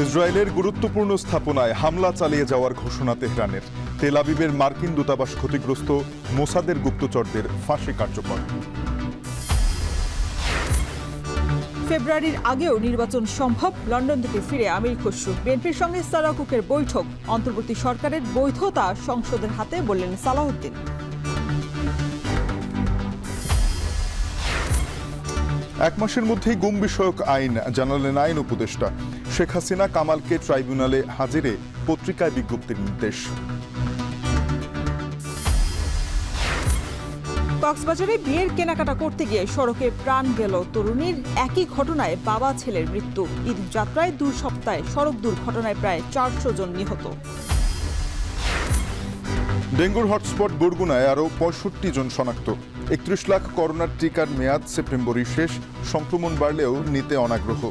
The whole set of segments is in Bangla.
ইসরায়েলের গুরুত্বপূর্ণ স্থাপনায় হামলা চালিয়ে যাওয়ার ঘোষণা তেহরানের। তেল আবিবের মার্কিন দূতাবাস ক্ষতিগ্রস্ত, মোসাদের গুপ্তচরদের ফাঁসি কার্যকর। ফেব্রুয়ারির আগেও নির্বাচন সম্ভব, লন্ডন থেকে ফিরে আমির খসরু। বিএনপির সঙ্গে সালাহ কুকের বৈঠক, অন্তর্বর্তী সরকারের বৈধতা সংসদের হাতে, বললেন সালাউদ্দিন। এক মাসের মধ্যেই গুম বিষয়ক আইন জানালেন আইন উপদেষ্টা। শেখ হাসিনা কামালকে ট্রাইব্যুনালে হাজিরে পত্রিকায় বিজ্ঞপ্তির নির্দেশ। কক্সবাজারে বিয়ের কেনাকাটা করতে গিয়ে সড়কে প্রাণ গেল তরুণীর। একই ঘটনায় বাবা ছেলের মৃত্যু। ঈদ যাত্রায় 2 সপ্তাহে সড়ক দুর্ঘটনায় প্রায় 400 জন নিহত। ডেঙ্গুর হটস্পট বরগুনায় আরও 65 জন শনাক্ত। 31 লাখ করোনার টিকার মেয়াদ সেপ্টেম্বরই শেষ। সংক্রমণ বাড়লেও নিতে অনাগ্রহ।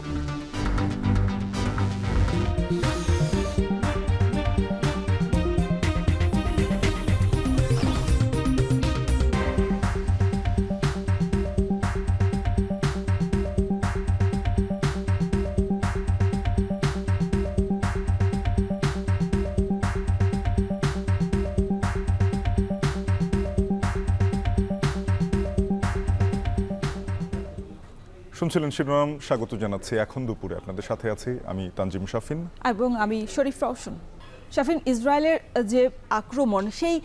শুনছিলেন শিরোনাম, স্বাগত জানাচ্ছি। এখন দুপুরে আপনাদের সাথে আছি আমি তানজিম শাফিন এবং আমি শরীফ রওশন। শাফিন, ইসরায়েলের যে আক্রমণ, সেই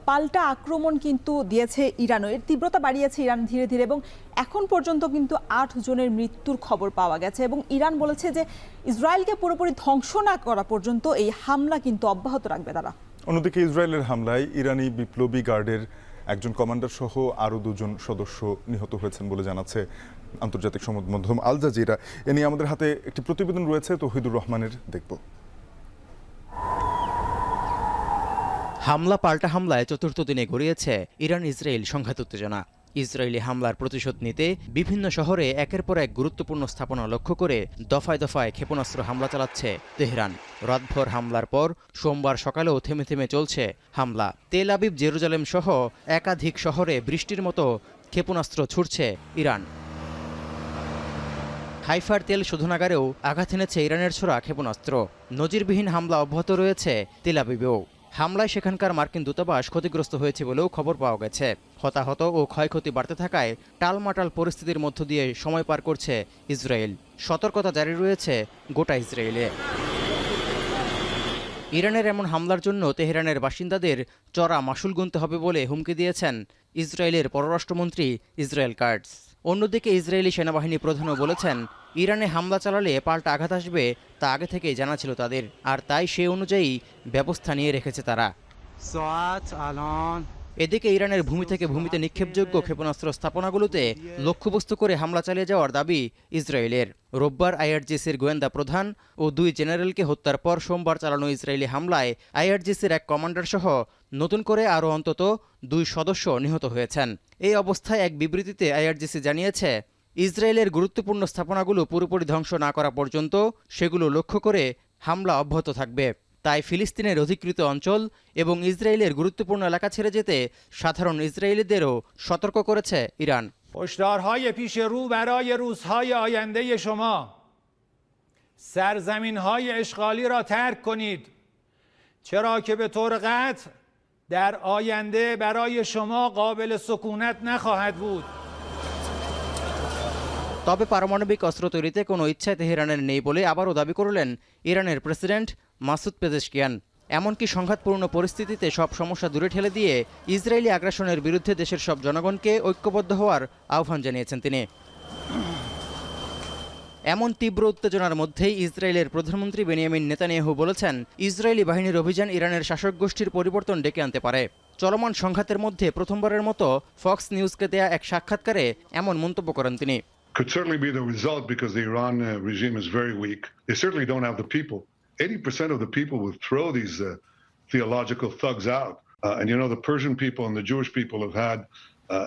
পাল্টা আক্রমণ কিন্তু দিয়েছে ইরানও। এর তীব্রতা বাড়িয়েছে ইরান ধীরে ধীরে, এবং এখন পর্যন্ত কিন্তু 8 জনের মৃত্যুর খবর পাওয়া গেছে। এবং ইরান বলেছে যে ইসরায়েলকে পুরোপুরি ধ্বংস না করা পর্যন্ত এই হামলা কিন্তু অব্যাহত রাখবে তারা। অন্যদিকে ইসরায়েলের হামলায় ইরানি বিপ্লবী গার্ডের একজন কমান্ডার সহ আরও 2 জন সদস্য নিহত হয়েছেন বলে জানাচ্ছে আন্তর্জাতিক সংবাদ মাধ্যম আল জাজিরা। এ নিয়ে আমাদের হাতে একটি প্রতিবেদন রয়েছে, তৌহিদুর রহমানের, দেখব। হামলা পাল্টা হামলায় চতুর্থ দিনে গড়িয়েছে ইরান ইসরায়েল সংঘাত উত্তেজনা। ইসরায়েলি হামলার প্রতিশোধ নিতে বিভিন্ন শহরে একের পর এক গুরুত্বপূর্ণ স্থাপনা লক্ষ্য করে দফায় দফায় ক্ষেপণাস্ত্র হামলা চালাচ্ছে তেহরান। রাতভর হামলার পর সোমবার সকালেও থেমে থেমে চলছে হামলা। তেল আবিব, জেরুজালেম সহ একাধিক শহরে বৃষ্টির মতো ক্ষেপণাস্ত্র ছুড়ছে ইরান। হাইফার তেল শোধনাগারেও আঘাত এনেছে ইরানের ছোড়া ক্ষেপণাস্ত্র। নজিরবিহীন হামলা অব্যাহত রয়েছে তেল আবিবেও। হামলায় সেখানকার মার্কিন দূতাবাস ক্ষতিগ্রস্ত হয়েছে বলেও খবর পাওয়া গেছে। হতাহত ও ক্ষয়ক্ষতি বাড়তে থাকায় টালমাটাল পরিস্থিতির মধ্য দিয়ে সময় পার করছে ইসরায়েল। সতর্কতা জারি রয়েছে গোটা ইসরায়েলে। ইরানের এমন হামলার জন্য তেহরানের বাসিন্দাদের চড়া মাশুল গুনতে হবে বলে হুমকি দিয়েছেন ইসরায়েলের পররাষ্ট্রমন্ত্রী ইসরায়েল কাটজ। অন্যদিকে ইসরায়েলি সেনাবাহিনী প্রধানও বলেছেন, ইরানে হামলা চালালে পাল্টা আঘাত আসবে তা আগে থেকেই জানা ছিল তাদের, আর তাই সে অনুযায়ী ব্যবস্থা নিয়ে রেখেছে তারা। এদিকে ইরানের ভূমি থেকে ভূমিতে নিক্ষেপযোগ্য ক্ষেপণাস্ত্র স্থাপনাগুলোতে লক্ষ্যবস্তু করে হামলা চালিয়ে যাওয়ার দাবি ইসরায়েলের। রোববার আইআরজিসির গোয়েন্দা প্রধান ও 2 জেনারেলকে হত্যার পর সোমবার চালানো ইসরায়েলি হামলায় আইআরজিসির এক কমান্ডার সহ নতুন করে আরও অন্তত 2 সদস্য নিহত হয়েছেন। এই অবস্থায় এক বিবৃতিতে আইআরজিসি জানিয়েছে, ইসরায়েলের গুরুত্বপূর্ণ স্থাপনাগুলো পুরোপুরি ধ্বংস না করা পর্যন্ত সেগুলো লক্ষ্য করে হামলা অব্যাহত থাকবে। তাই ফিলিস্তিনের অধিকৃত অঞ্চল এবং ইসরায়েলের গুরুত্বপূর্ণ এলাকা ছেড়ে যেতে সাধারণ ইসরায়েলিদেরও সতর্ক করেছে ইরান। هشدارهای پیش رو برای روزهای آینده شما سرزمین‌های اشغالی را ترک کنید، چرا که به طور قطع در آینده برای شما قابل سکونت نخواهد بود। তবে পারমাণবিক অস্ত্র তৈরিতে কোনো ইচ্ছায় তেহরানের নেই বলে আবারও দাবি করলেন ইরানের প্রেসিডেন্ট মাসুদ পেজেশকিয়ান। এমনকি সংঘাতপূর্ণ পরিস্থিতিতে সব সমস্যা দূরে ঠেলে দিয়ে ইসরায়েলি আগ্রাসনের বিরুদ্ধে দেশের সব জনগণকে ঐক্যবদ্ধ হওয়ার আহ্বান জানিয়েছেন তিনি। এমন তীব্র উত্তেজনার মধ্যেই ইসরায়েলের প্রধানমন্ত্রী বেনিয়ামিন নেতানিয়াহু বলেছেন, ইসরায়েলি বাহিনীর অভিযান ইরানের শাসক গোষ্ঠীর পরিবর্তন ডেকে আনতে পারে। চলমান সংঘাতের মধ্যে প্রথমবারের মতো ফক্স নিউজকে দেয়া এক সাক্ষাৎকারে এমন মন্তব্য করেন তিনি। Could certainly be the result because the Iran regime is very weak. They certainly don't have the people. 80% of the people would throw these theological thugs out. And you know, the Persian people and the Jewish people have had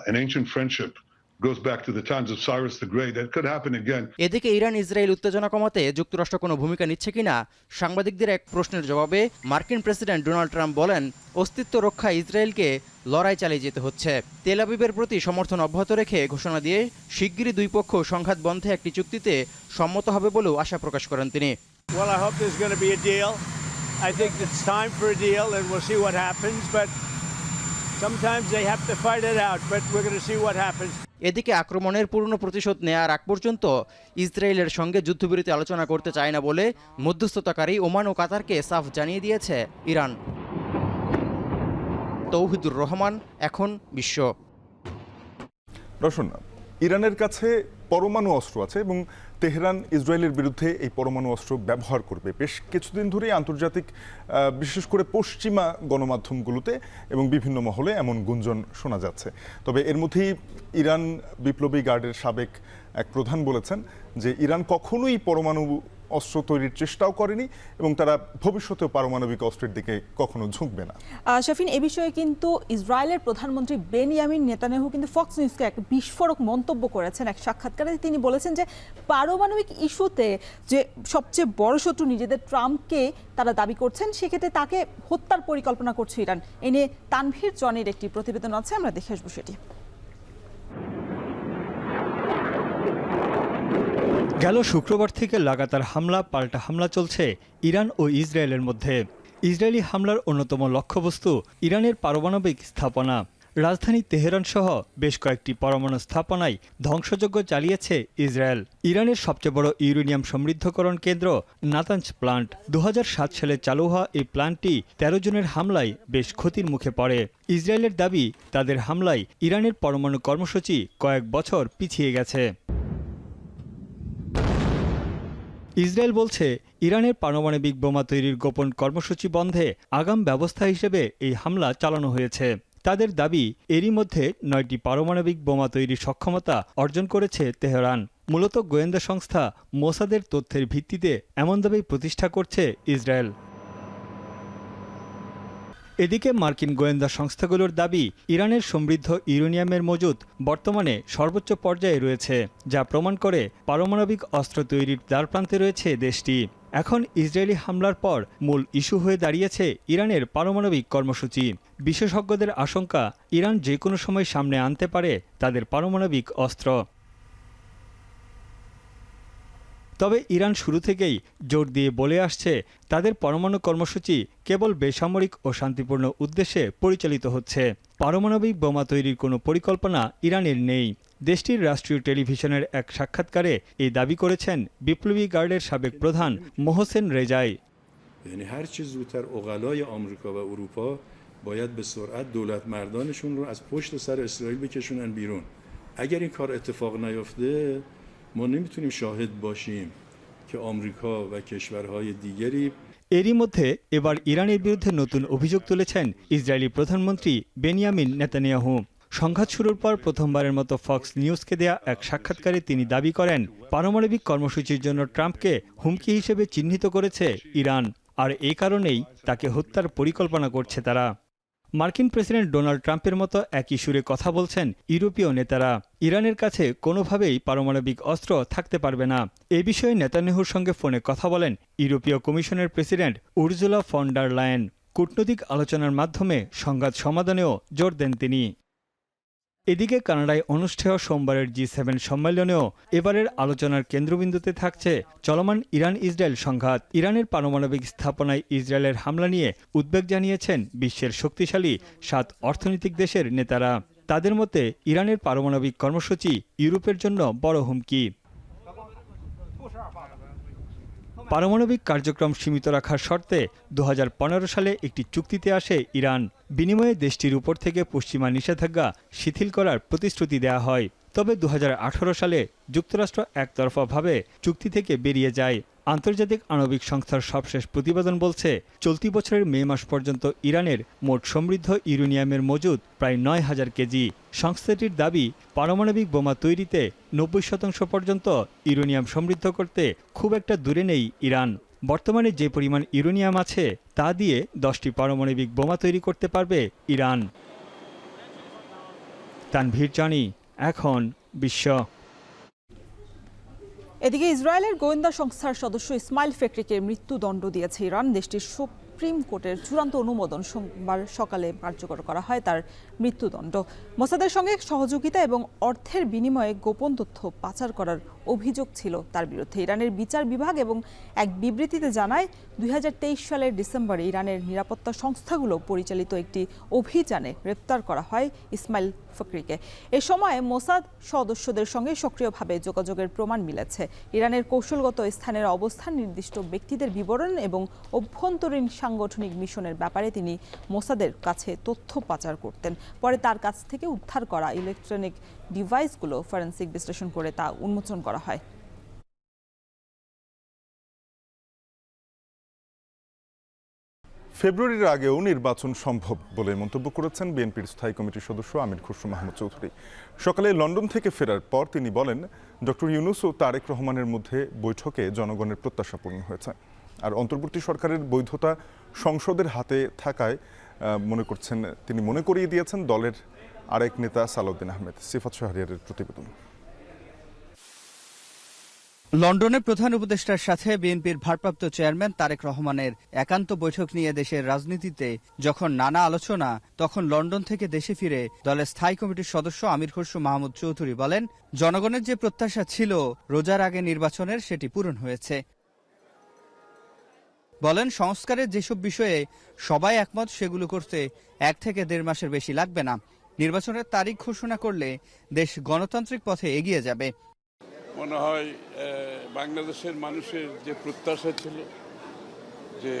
an ancient friendship. Goes back to the times of Cyrus the Great. That could happen again. এদিকে ইরান ইসরায়েল উত্তেজনা কমাতে যুক্তরাষ্ট্র কোনো ভূমিকা নিচ্ছে কিনা সাংবাদিকদের এক প্রশ্নের জবাবে মার্কিন প্রেসিডেন্ট ডোনাল্ড ট্রাম্প বলেন, অস্তিত্ব রক্ষায় ইসরায়েলকে লড়াই চালিয়ে যেতে হচ্ছে। তেল আবিবের প্রতি সমর্থন অব্যাহত রেখে ঘোষণা দিয়ে শিগগিরই 2 পক্ষ সংঘাত বন্ধে একটি চুক্তিতে সম্মত হবে বলেও আশা প্রকাশ করেন তিনি। Well, I hope there's going to be a deal. I think it's time for a deal, and we'll see what happens. But sometimes they have to fight it out, but we're going to see what happens. এদিকে আক্রমণের পূর্ণ প্রতিশোধ নেয়ার আগ পর্যন্ত ইসরায়েলের সঙ্গে যুদ্ধবিরতি আলোচনা করতে চায় না বলে মধ্যস্থতাকারী ওমান ও কাতারকে সাফ জানিয়ে দিয়েছে ইরান। তৌহিদুর রহমান, এখন বিশ্ব। রওশন, ইরানের কাছে পরমাণু অস্ত্র আছে এবং তেহরান ইসরায়েলের বিরুদ্ধে এই পরমাণু অস্ত্র ব্যবহার করবে। বেশ কিছুদিন ধরেই আন্তর্জাতিক বিশেষ করে পশ্চিমা গণমাধ্যমগুলোতে এবং বিভিন্ন মহলে এমন গুঞ্জন শোনা যাচ্ছে। তবে এর মধ্যেই ইরান বিপ্লবী গার্ডের সাবেক এক প্রধান বলেছেন যে ইরান কখনোই পরমাণু অস্ত্র তৈরির চেষ্টাও করেনি এবং তারা ভবিষ্যতেও পারমাণবিক অস্ত্রের দিকে কখনো ঝুঁকবে না। শাফিন, এ বিষয়ে কিন্তু ইসরায়েলের প্রধানমন্ত্রী বেনিয়ামিন নেতানিয়াহু কিন্তু ফক্স নিউজকে এক বিস্ফোরক মন্তব্য করেছেন। এক সাক্ষাৎকারে তিনি বলেছেন যে পারমাণবিক ইস্যুতে যে সবচেয়ে বড় শত্রু নিজেদের ট্রাম্পকে তারা দাবি করছেন, সেক্ষেত্রে তাকে হত্যার পরিকল্পনা করছে ইরান। এ নিয়ে তানভীর জনের একটি প্রতিবেদন আছে, আমরা দেখে আসবো সেটি। গেল শুক্রবার থেকে লাগাতার হামলা পাল্টা হামলা চলছে ইরান ও ইসরায়েলের মধ্যে। ইসরায়েলি হামলার অন্যতম লক্ষ্যবস্তু ইরানের পারমাণবিক স্থাপনা। রাজধানী তেহরান সহ বেশ কয়েকটি পরমাণু স্থাপনায় ধ্বংসযজ্ঞ চালিয়েছে ইসরায়েল। ইরানের সবচেয়ে বড় ইউরেনিয়াম সমৃদ্ধকরণ কেন্দ্র নাতানজ প্লান্ট। 2007 সালে চালু হওয়া এই প্লান্টটি 13 জনের হামলায় বেশ ক্ষতির মুখে পড়ে। ইসরায়েলের দাবি, তাদের হামলায় ইরানের পরমাণু কর্মসূচি কয়েক বছর পিছিয়ে গেছে। ইসরায়েল বলছে ইরানের পারমাণবিক বোমা তৈরির গোপন কর্মসূচি বন্ধে আগাম ব্যবস্থা হিসেবে এই হামলা চালানো হয়েছে। তাদের দাবি, এরই মধ্যে 9টি পারমাণবিক বোমা তৈরির সক্ষমতা অর্জন করেছে তেহরান। মূলত গোয়েন্দা সংস্থা মোসাদের তথ্যের ভিত্তিতে এমন দাবি প্রতিষ্ঠা করছে ইসরায়েল। এদিকে মার্কিন গোয়েন্দা সংস্থাগুলোর দাবি, ইরানের সমৃদ্ধ ইউরেনিয়ামের মজুদ বর্তমানে সর্বোচ্চ পর্যায়ে রয়েছে, যা প্রমাণ করে পারমাণবিক অস্ত্র তৈরির দ্বারপ্রান্তে রয়েছে দেশটি। এখন ইসরায়েলি হামলার পর মূল ইস্যু হয়ে দাঁড়িয়েছে ইরানের পারমাণবিক কর্মসূচি। বিশেষজ্ঞদের আশঙ্কা, ইরান যে কোনো সময় সামনে আনতে পারে তাদের পারমাণবিক অস্ত্র। তবে ইরান শুরু থেকেই জোর দিয়ে বলে আসছে, তাদের পরমাণু কর্মসূচি কেবল বেসামরিক ও শান্তিপূর্ণ উদ্দেশ্যে পরিচালিত হচ্ছে। পারমাণবিক বোমা তৈরির কোনো পরিকল্পনা ইরানের নেই। দেশটির রাষ্ট্রীয় টেলিভিশনের এক সাক্ষাৎকারে এই দাবি করেছেন বিপ্লবী গার্ডের সাবেক প্রধান মোহসেন রেজাই। یعنی هر چه زودتر عقلای آمریکا و اروپا باید به سرعت دولت مردانشون رو از پشت سر اسرائیل بکشونن بیرون. اگر این کار اتفاق نیفته ما نمیتونیم شاهد باشیم که آمریکا و کشورهای دیگری এরই মধ্যে এবার ইরানের বিরুদ্ধে নতুন অভিযোগ তুলেছেন ইসরায়েলি প্রধানমন্ত্রী বেনিয়ামিন নেতানিয়াহু। সংঘাত শুরুর পর প্রথমবারের মতো ফক্স নিউজকে দেয়া এক সাক্ষাৎকারে তিনি দাবি করেন, পারমাণবিক কর্মসূচির জন্য ট্রাম্পকে হুমকি হিসেবে চিহ্নিত করেছে ইরান, আর এই কারণেই তাকে হত্যার পরিকল্পনা করছে তারা। মার্কিন প্রেসিডেন্ট ডোনাল্ড ট্রাম্পের মতো একই সুরে কথা বলছেন ইউরোপীয় নেতারা। ইরানের কাছে কোনোভাবেই পারমাণবিক অস্ত্র থাকতে পারবে না। এ বিষয়ে নেতানিয়াহুর সঙ্গে ফোনে কথা বলেন ইউরোপীয় কমিশনের প্রেসিডেন্ট উর্জুলা ফন ডার লায়েন। কূটনৈতিক আলোচনার মাধ্যমে সংঘাত সমাধানেও জোর দেন তিনি। এদিকে কানাডায় অনুষ্ঠেয় সোমবারের G7 সম্মেলনেও এবারের আলোচনার কেন্দ্রবিন্দুতে থাকছে চলমান ইরান ইসরায়েল সংঘাত। ইরানের পারমাণবিক স্থাপনায় ইসরায়েলের হামলা নিয়ে উদ্বেগ জানিয়েছেন বিশ্বের শক্তিশালী 7 অর্থনৈতিক দেশের নেতারা। তাদের মতে ইরানের পারমাণবিক কর্মসূচি ইউরোপের জন্য বড় হুমকি। পারমাণবিক কার্যক্রম সীমিত রাখার শর্তে 2015 সালে একটি চুক্তিতে আসে ইরান। বিনিময়ে দেশটির উপর থেকে পশ্চিমা নিষেধাজ্ঞা শিথিল করার প্রতিশ্রুতি দেয়া হয়। তবে 2018 সালে যুক্তরাষ্ট্র একতরফাভাবে চুক্তি থেকে বেরিয়ে যায়। আন্তর্জাতিক আণবিক সংস্থার সবশেষ প্রতিবেদন বলছে, চলতি বছরের মে মাস পর্যন্ত ইরানের মোট সমৃদ্ধ ইউরেনিয়ামের মজুদ প্রায় 9000 কেজি। সংস্থাটির দাবি, পারমাণবিক বোমা তৈরিতে 90% পর্যন্ত ইউরেনিয়াম সমৃদ্ধ করতে খুব একটা দূরে নেই ইরান। বর্তমানে যে পরিমাণ ইউরেনিয়াম আছে তা দিয়ে 10টি পারমাণবিক বোমা তৈরি করতে পারবে ইরান। তানভীর জানি, এখন বিশ্ব। এদিকে ইসরায়েলের গোয়েন্দা সংস্থার সদস্য ইসমাইল ফেকরিকে মৃত্যুদণ্ড দিয়েছে ইরান। দেশটির সুপ্রিম কোর্টের চূড়ান্ত অনুমোদন সোমবার সকালে কার্যকর করা হয় তার মৃত্যুদণ্ড। মোসাদের সঙ্গে সহযোগিতা এবং অর্থের বিনিময়ে গোপন তথ্য পাচার করার অভিযোগ ছিল তার বিরুদ্ধে। ইরানের বিচার বিভাগ এবং এক বিবৃতিতে জানায় 2023 সালের ডিসেম্বরে ইরানের নিরাপত্তা সংস্থাগুলো পরিচালিত একটি অভিযানে গ্রেপ্তার করা হয় ইসমাইল ফকরিকে। এ সময় মোসাদ সদস্যদের সঙ্গে সক্রিয়ভাবে যোগাযোগের প্রমাণ মিলেছে। ইরানের কৌশলগত স্থানের অবস্থান, নির্দিষ্ট ব্যক্তিদের বিবরণ এবং অভ্যন্তরীণ সাংগঠনিক মিশনের ব্যাপারে তিনি মোসাদের কাছে তথ্য পাচার করতেন। পরে তার কাছ থেকে উদ্ধার করা ইলেকট্রনিক ডিভাইসগুলো ফরেনসিক বিশ্লেষণ করে তা উন্মোচন করা হয়। ফেব্রুয়ারির আগেও নির্বাচন সম্ভব বলে মন্তব্য করেছেন বিএনপির স্থায়ী কমিটির সদস্য আমির খসরু মাহমুদ চৌধুরী। সকালে লন্ডন থেকে ফেরার পর তিনি বলেন, ডক্টর ইউনূস ও তারেক রহমানের মধ্যে বৈঠকে জনগণের প্রত্যাশা পূরণ হয়েছে। আর অন্তর্বর্তী সরকারের বৈধতা সংসদের হাতে থাকায় তিনি মনে করিয়ে দিয়েছেন দলের আরেক নেতা সালাউদ্দিন আহমেদ। সিফাত শাহরিয়ারের প্রতিবেদন। লন্ডনে প্রধান উপদেষ্টার সাথে বিএনপির ভারপ্রাপ্ত চেয়ারম্যান তারেক রহমানের একান্ত বৈঠক নিয়ে দেশের রাজনীতিতে যখন নানা আলোচনা, তখন লন্ডন থেকে দেশে ফিরে দলের স্থায়ী কমিটির সদস্য আমির খসরু মাহমুদ চৌধুরী বলেন, জনগণের যে প্রত্যাশা ছিল রোজার আগে নির্বাচনের, সেটি পূরণ হয়েছে। বলেন, সংস্কারের যেসব বিষয়ে সবাই একমত সেগুলো করতে 1 থেকে 1.5 মাসের বেশি লাগবে না। নির্বাচনের তারিখ ঘোষণা করলে দেশ গণতান্ত্রিক পথে এগিয়ে যাবে। মনে হয় বাংলাদেশের মানুষের যে প্রত্যাশা ছিল যে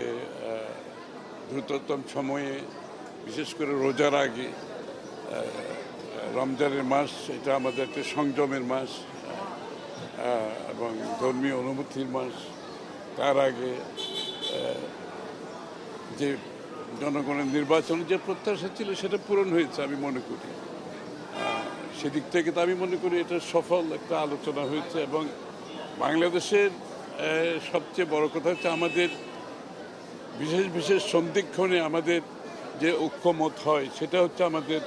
দ্রুততম সময়ে, বিশেষ করে রোজার আগে, রমজানের মাস, এটা আমাদের একটা সংযমের মাস এবং ধর্মীয় অনুভূতির মাস, তার আগে যে জনগণের নির্বাচনের যে প্রত্যাশা ছিল সেটা পূরণ হয়েছে আমি মনে করি। সেদিক থেকে তো আমি মনে করি এটা সফল একটা আলোচনা হয়েছে। এবং বাংলাদেশের সবচেয়ে বড় কথা হচ্ছে আমাদের বিশেষ বিশেষ সন্ধিক্ষণে আমাদের যে ঐক্যমত হয়, সেটা হচ্ছে আমাদের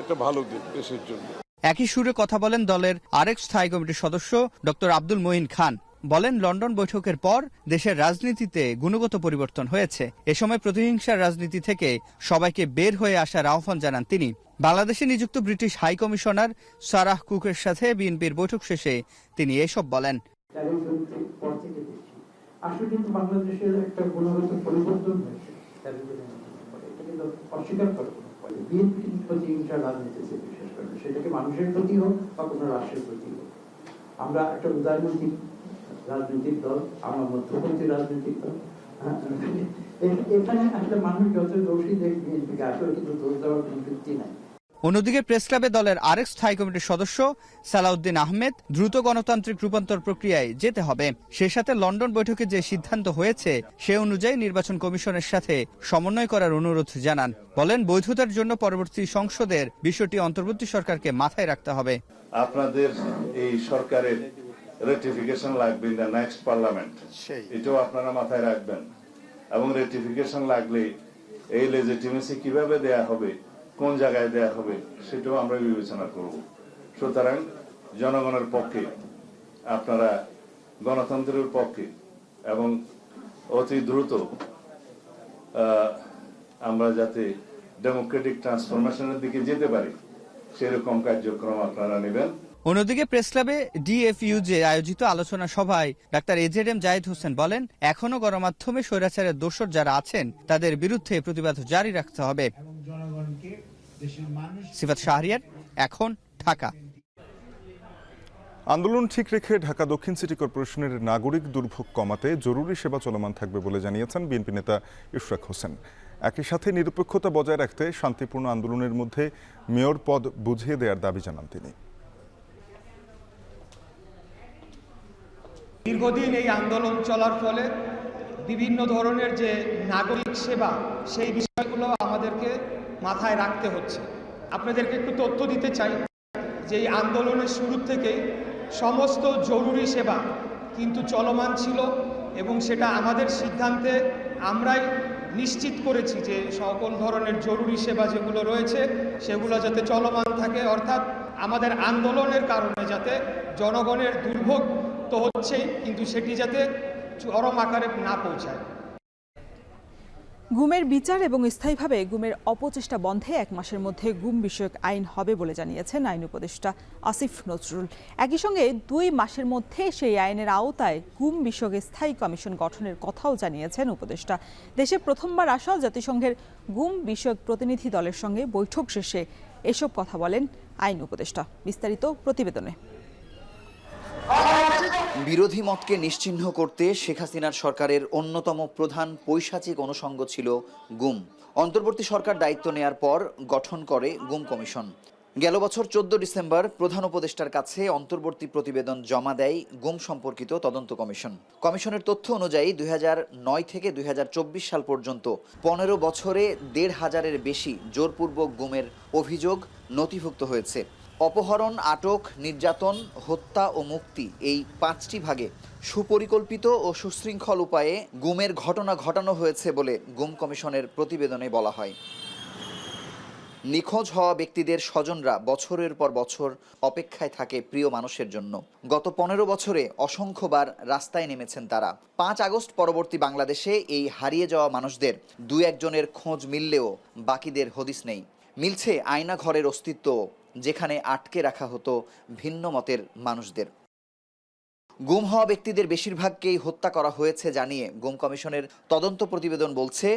একটা ভালো দিক দেশের জন্য। একই সুরে কথা বলেন দলের আরেক স্থায়ী কমিটির সদস্য ডক্টর আব্দুল মঈন খান। বলেন, লন্ডন বৈঠকের পর দেশের রাজনীতিতে গুণগত পরিবর্তন হয়েছে। এ সময় প্রতিহিংসার রাজনীতি থেকে সবাইকে বের হয়ে আসার আহ্বান জানান তিনি। বাংলাদেশে নিযুক্ত ব্রিটিশ হাই কমিশনার সারাহ কুকের সাথে বিএনপির বৈঠক শেষে তিনি এসব বলেন। আসলে কিন্তু বাংলাদেশের একটা গুণগত পরিবর্তন হয়েছে, অস্বীকার করা বিএনপি প্রতিহিংসার রাজনীতি বিশেষ করে, সেটাকে মানুষের প্রতি হোক বা কোনো রাষ্ট্রের প্রতি হোক। আমরা একটা উদারনৈতিক রাজনৈতিক দল, আমরা মধ্যপন্থী রাজনৈতিক দল। এখানে আসলে মানুষ যত দোষী দেখ বিএনপিকে, আসলে কিন্তু দোষ দেওয়ার কোনো যুক্তি নাই। অন্যদিকে প্রেস ক্লাবে দলের আরেক স্থায়ী কমিটির সদস্য সালাউদ্দিন আহমেদ দ্রুত গণতান্ত্রিক রূপান্তর প্রক্রিয়ায় যেতে হবে। সে সাথে লন্ডন বৈঠকে যে সিদ্ধান্ত হয়েছে সে অনুযায়ী নির্বাচন কমিশনের সাথে সমন্বয় করার অনুরোধ জানান। বলেন, বৈধতার জন্য পরবর্তী সংসদের বিষয়টি অন্তর্বর্তী সরকারকে মাথায় রাখতে হবে। আপনাদের এই সরকারের রেটিফিকেশন লাগবে ইন দ্য নেক্সট পার্লামেন্ট, এটাও আপনারা মাথায় রাখবেন। এবং রেটিফিকেশন লাগলে এই লেজিটিমেসি কিভাবে দেয়া হবে, কোন জায়গায় দেয়া হবে, সেটাও আমরা বিবেচনা করব। সুতরাং জনগণের পক্ষে, আপনারা গণতন্ত্রের পক্ষে এবং অতি দ্রুত আমরা যাতে ডেমোক্রেটিক ট্রান্সফরমেশনের দিকে যেতে পারি, সেরকম কার্যক্রম আপনারা নেবেন। অন্যদিকে প্রেস ক্লাবে ডিএফইউজে আয়োজিত আলোচনা সভায় ডাক্তার এজেডএম জাহিদ হোসেন বলেন, এখনো গণমাধ্যমে স্বৈরাচারের দোসর যারা আছেন তাদের বিরুদ্ধে প্রতিবাদ জারি রাখতে হবে। সিফাত শাহরিয়ার, এখন, ঢাকা। আন্দোলন ঠিক রেখে ঢাকা দক্ষিণ সিটি কর্পোরেশনের নাগরিক দুর্ভোগ কমাতে জরুরি সেবা চলমান থাকবে বলে জানিয়েছেন বিএনপি নেতা ইশরাক হোসেন। একই সাথে নিরপেক্ষতা বজায় রাখতে শান্তিপূর্ণ আন্দোলনের মধ্যে মেয়র পদ বুঝিয়ে দেওয়ার দাবি জানান তিনি। দীর্ঘদিন এই আন্দোলন চলার ফলে বিভিন্ন ধরনের যে নাগরিক সেবা, সেই বিষয়গুলো আমাদেরকে মাথায় রাখতে হচ্ছে। আপনাদেরকে একটু তথ্য দিতে চাই যে এই আন্দোলনের শুরু থেকেই সমস্ত জরুরি সেবা কিন্তু চলমান ছিল এবং সেটা আমাদের সিদ্ধান্তে আমরাই নিশ্চিত করেছি যে সকল ধরনের জরুরি সেবা যেগুলো রয়েছে সেগুলো যাতে চলমান থাকে, অর্থাৎ আমাদের আন্দোলনের কারণে যাতে জনগণের দুর্ভোগ তো হচ্ছেই, কিন্তু সেটি যাতে চরম আকারে না পৌঁছায়। গুমের বিচার এবং স্থায়ীভাবে গুমের অপচেষ্টা বন্ধে 1 মাসের মধ্যে গুম বিষয়ক আইন হবে বলে জানিয়েছেন আইন উপদেষ্টা আসিফ নজরুল। একই সঙ্গে 2 মাসের মধ্যে সেই আইনের আওতায় গুম বিষয়ক স্থায়ী কমিশন গঠনের কথাও জানিয়েছেন উপদেষ্টা। দেশে প্রথমবার আসা জাতিসংঘের গুম বিষয়ক প্রতিনিধি দলের সঙ্গে বৈঠক শেষে এসব কথা বলেন আইন উপদেষ্টা। বিস্তারিত প্রতিবেদনে। বিরোধী মতকে নিশ্চিহ্ন করতে শেখ হাসিনার সরকারের অন্যতম প্রধান পৈশাচিক অনুষঙ্গ ছিল গুম। অন্তর্বর্তী সরকার দায়িত্ব নেয়ার পর গঠন করে গুম কমিশন। গেল বছর 14 ডিসেম্বর প্রধান উপদেষ্টার কাছে অন্তর্বর্তী প্রতিবেদন জমা দেয় গুম সম্পর্কিত তদন্ত কমিশন। কমিশনের তথ্য অনুযায়ী 2009 থেকে 2024 সাল পর্যন্ত 15 বছরে 1,500-এর বেশি জোরপূর্বক গুমের অভিযোগ নথিভুক্ত হয়েছে। অপহরণ, আটক, নির্যাতন, হত্যা ও মুক্তি এই 5টি ভাগে সুপরিকল্পিত ও সুশৃঙ্খল উপায়ে গুমের ঘটনা ঘটানো হয়েছে বলে গুম কমিশনের প্রতিবেদনে বলা হয়। নিখোঁজ হওয়া ব্যক্তিদের স্বজনরা বছরের পর বছর অপেক্ষায় থাকে প্রিয় মানুষের জন্য। গত 15 বছরে অসংখ্যবার রাস্তায় নেমেছেন তারা। 5 আগস্ট পরবর্তী বাংলাদেশে এই হারিয়ে যাওয়া মানুষদের 2-1 জনের খোঁজ মিললেও বাকিদের হদিস নেই। মিলছে আয়না ঘরের অস্তিত্ব, যেখানে আটকে রাখা হতো ভিন্ন মতের মানুষদের। গুম হওয়া ব্যক্তিদের বেশিরভাগকেই হত্যা করা হয়েছে জানিয়ে গুম কমিশনের তদন্ত প্রতিবেদন বলছে,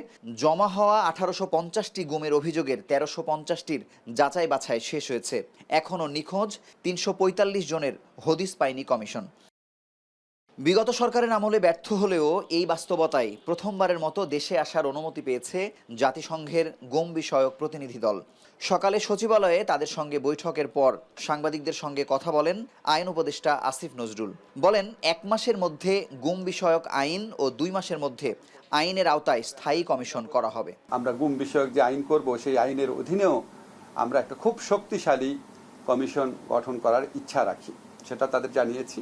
জমা হওয়া 1850টি গুমের অভিযোগের 1350টির যাচাই বাছাই শেষ হয়েছে। এখনও নিখোঁজ 345 জনের হদিস পায়নি কমিশন। বিগত সরকারের আমলে ব্যর্থ হলেও এই বাস্তবতায় প্রথমবারের মতো দেশে আসার অনুমতি পেয়েছে জাতিসংঘের গুম বিষয়ক প্রতিনিধি দল। সকালে সচিবালয়ে তাদের সঙ্গে বৈঠকের পর সাংবাদিকদের সঙ্গে কথা বলেন আইন উপদেষ্টা আসিফ নজরুল। বলেন, 1 মাসের মধ্যে গুম বিষয়ক আইন ও 2 মাসের মধ্যে আইনের আওতায় স্থায়ী কমিশন করা হবে। আমরা গুম বিষয়ক যে আইন করব, সেই আইনের অধীনেও আমরা একটা খুব শক্তিশালী কমিশন গঠন করার ইচ্ছা রাখি, সেটা তাদের জানিয়েছি।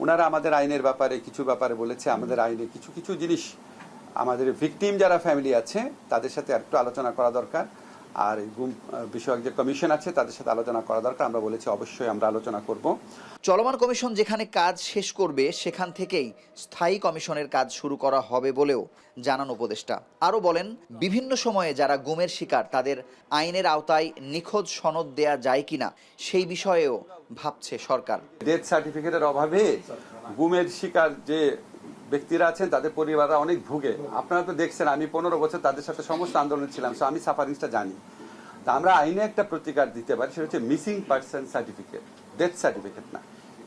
ওনারা আমাদের আইনের ব্যাপারে কিছু ব্যাপারে বলেছে, আমাদের আইনে কিছু কিছু জিনিস আমাদের ভিকটিম যারা ফ্যামিলি আছে তাদের সাথে একটু আলোচনা করা দরকার, আর গুম বিষয়ক যে কমিশন আছে তাদের সাথে আলোচনা করা দরকার। আমরা বলেছি অবশ্যই আমরা আলোচনা করব। চলমান কমিশন যেখানে কাজ শেষ করবে সেখান থেকেই স্থায়ী কমিশনের কাজ শুরু করা হবে বলেও জানান উপদেষ্টা। আরও বলেন, বিভিন্ন সময়ে যারা গুমের শিকার তাদের আইনের আওতায় নিখোঁজ সনদ দেয়া যায় কিনা সেই বিষয়েও ভাবছে সরকার। ডেথ সার্টিফিকেটের অভাবে গুমের শিকার যে ব্যক্তিরা আছেন তাদের পরিবাররা অনেক ভুগে। আপনারা তো দেখছেন, আমি 15 বছর তাদের সাথে সমস্ত আন্দোলনে ছিলাম, সো আমি সাফারিংসটা জানি। তা আমরা আইনে একটা প্রতিকার দিতে পারি, সেটা হচ্ছে missing person certificate, death certificate না,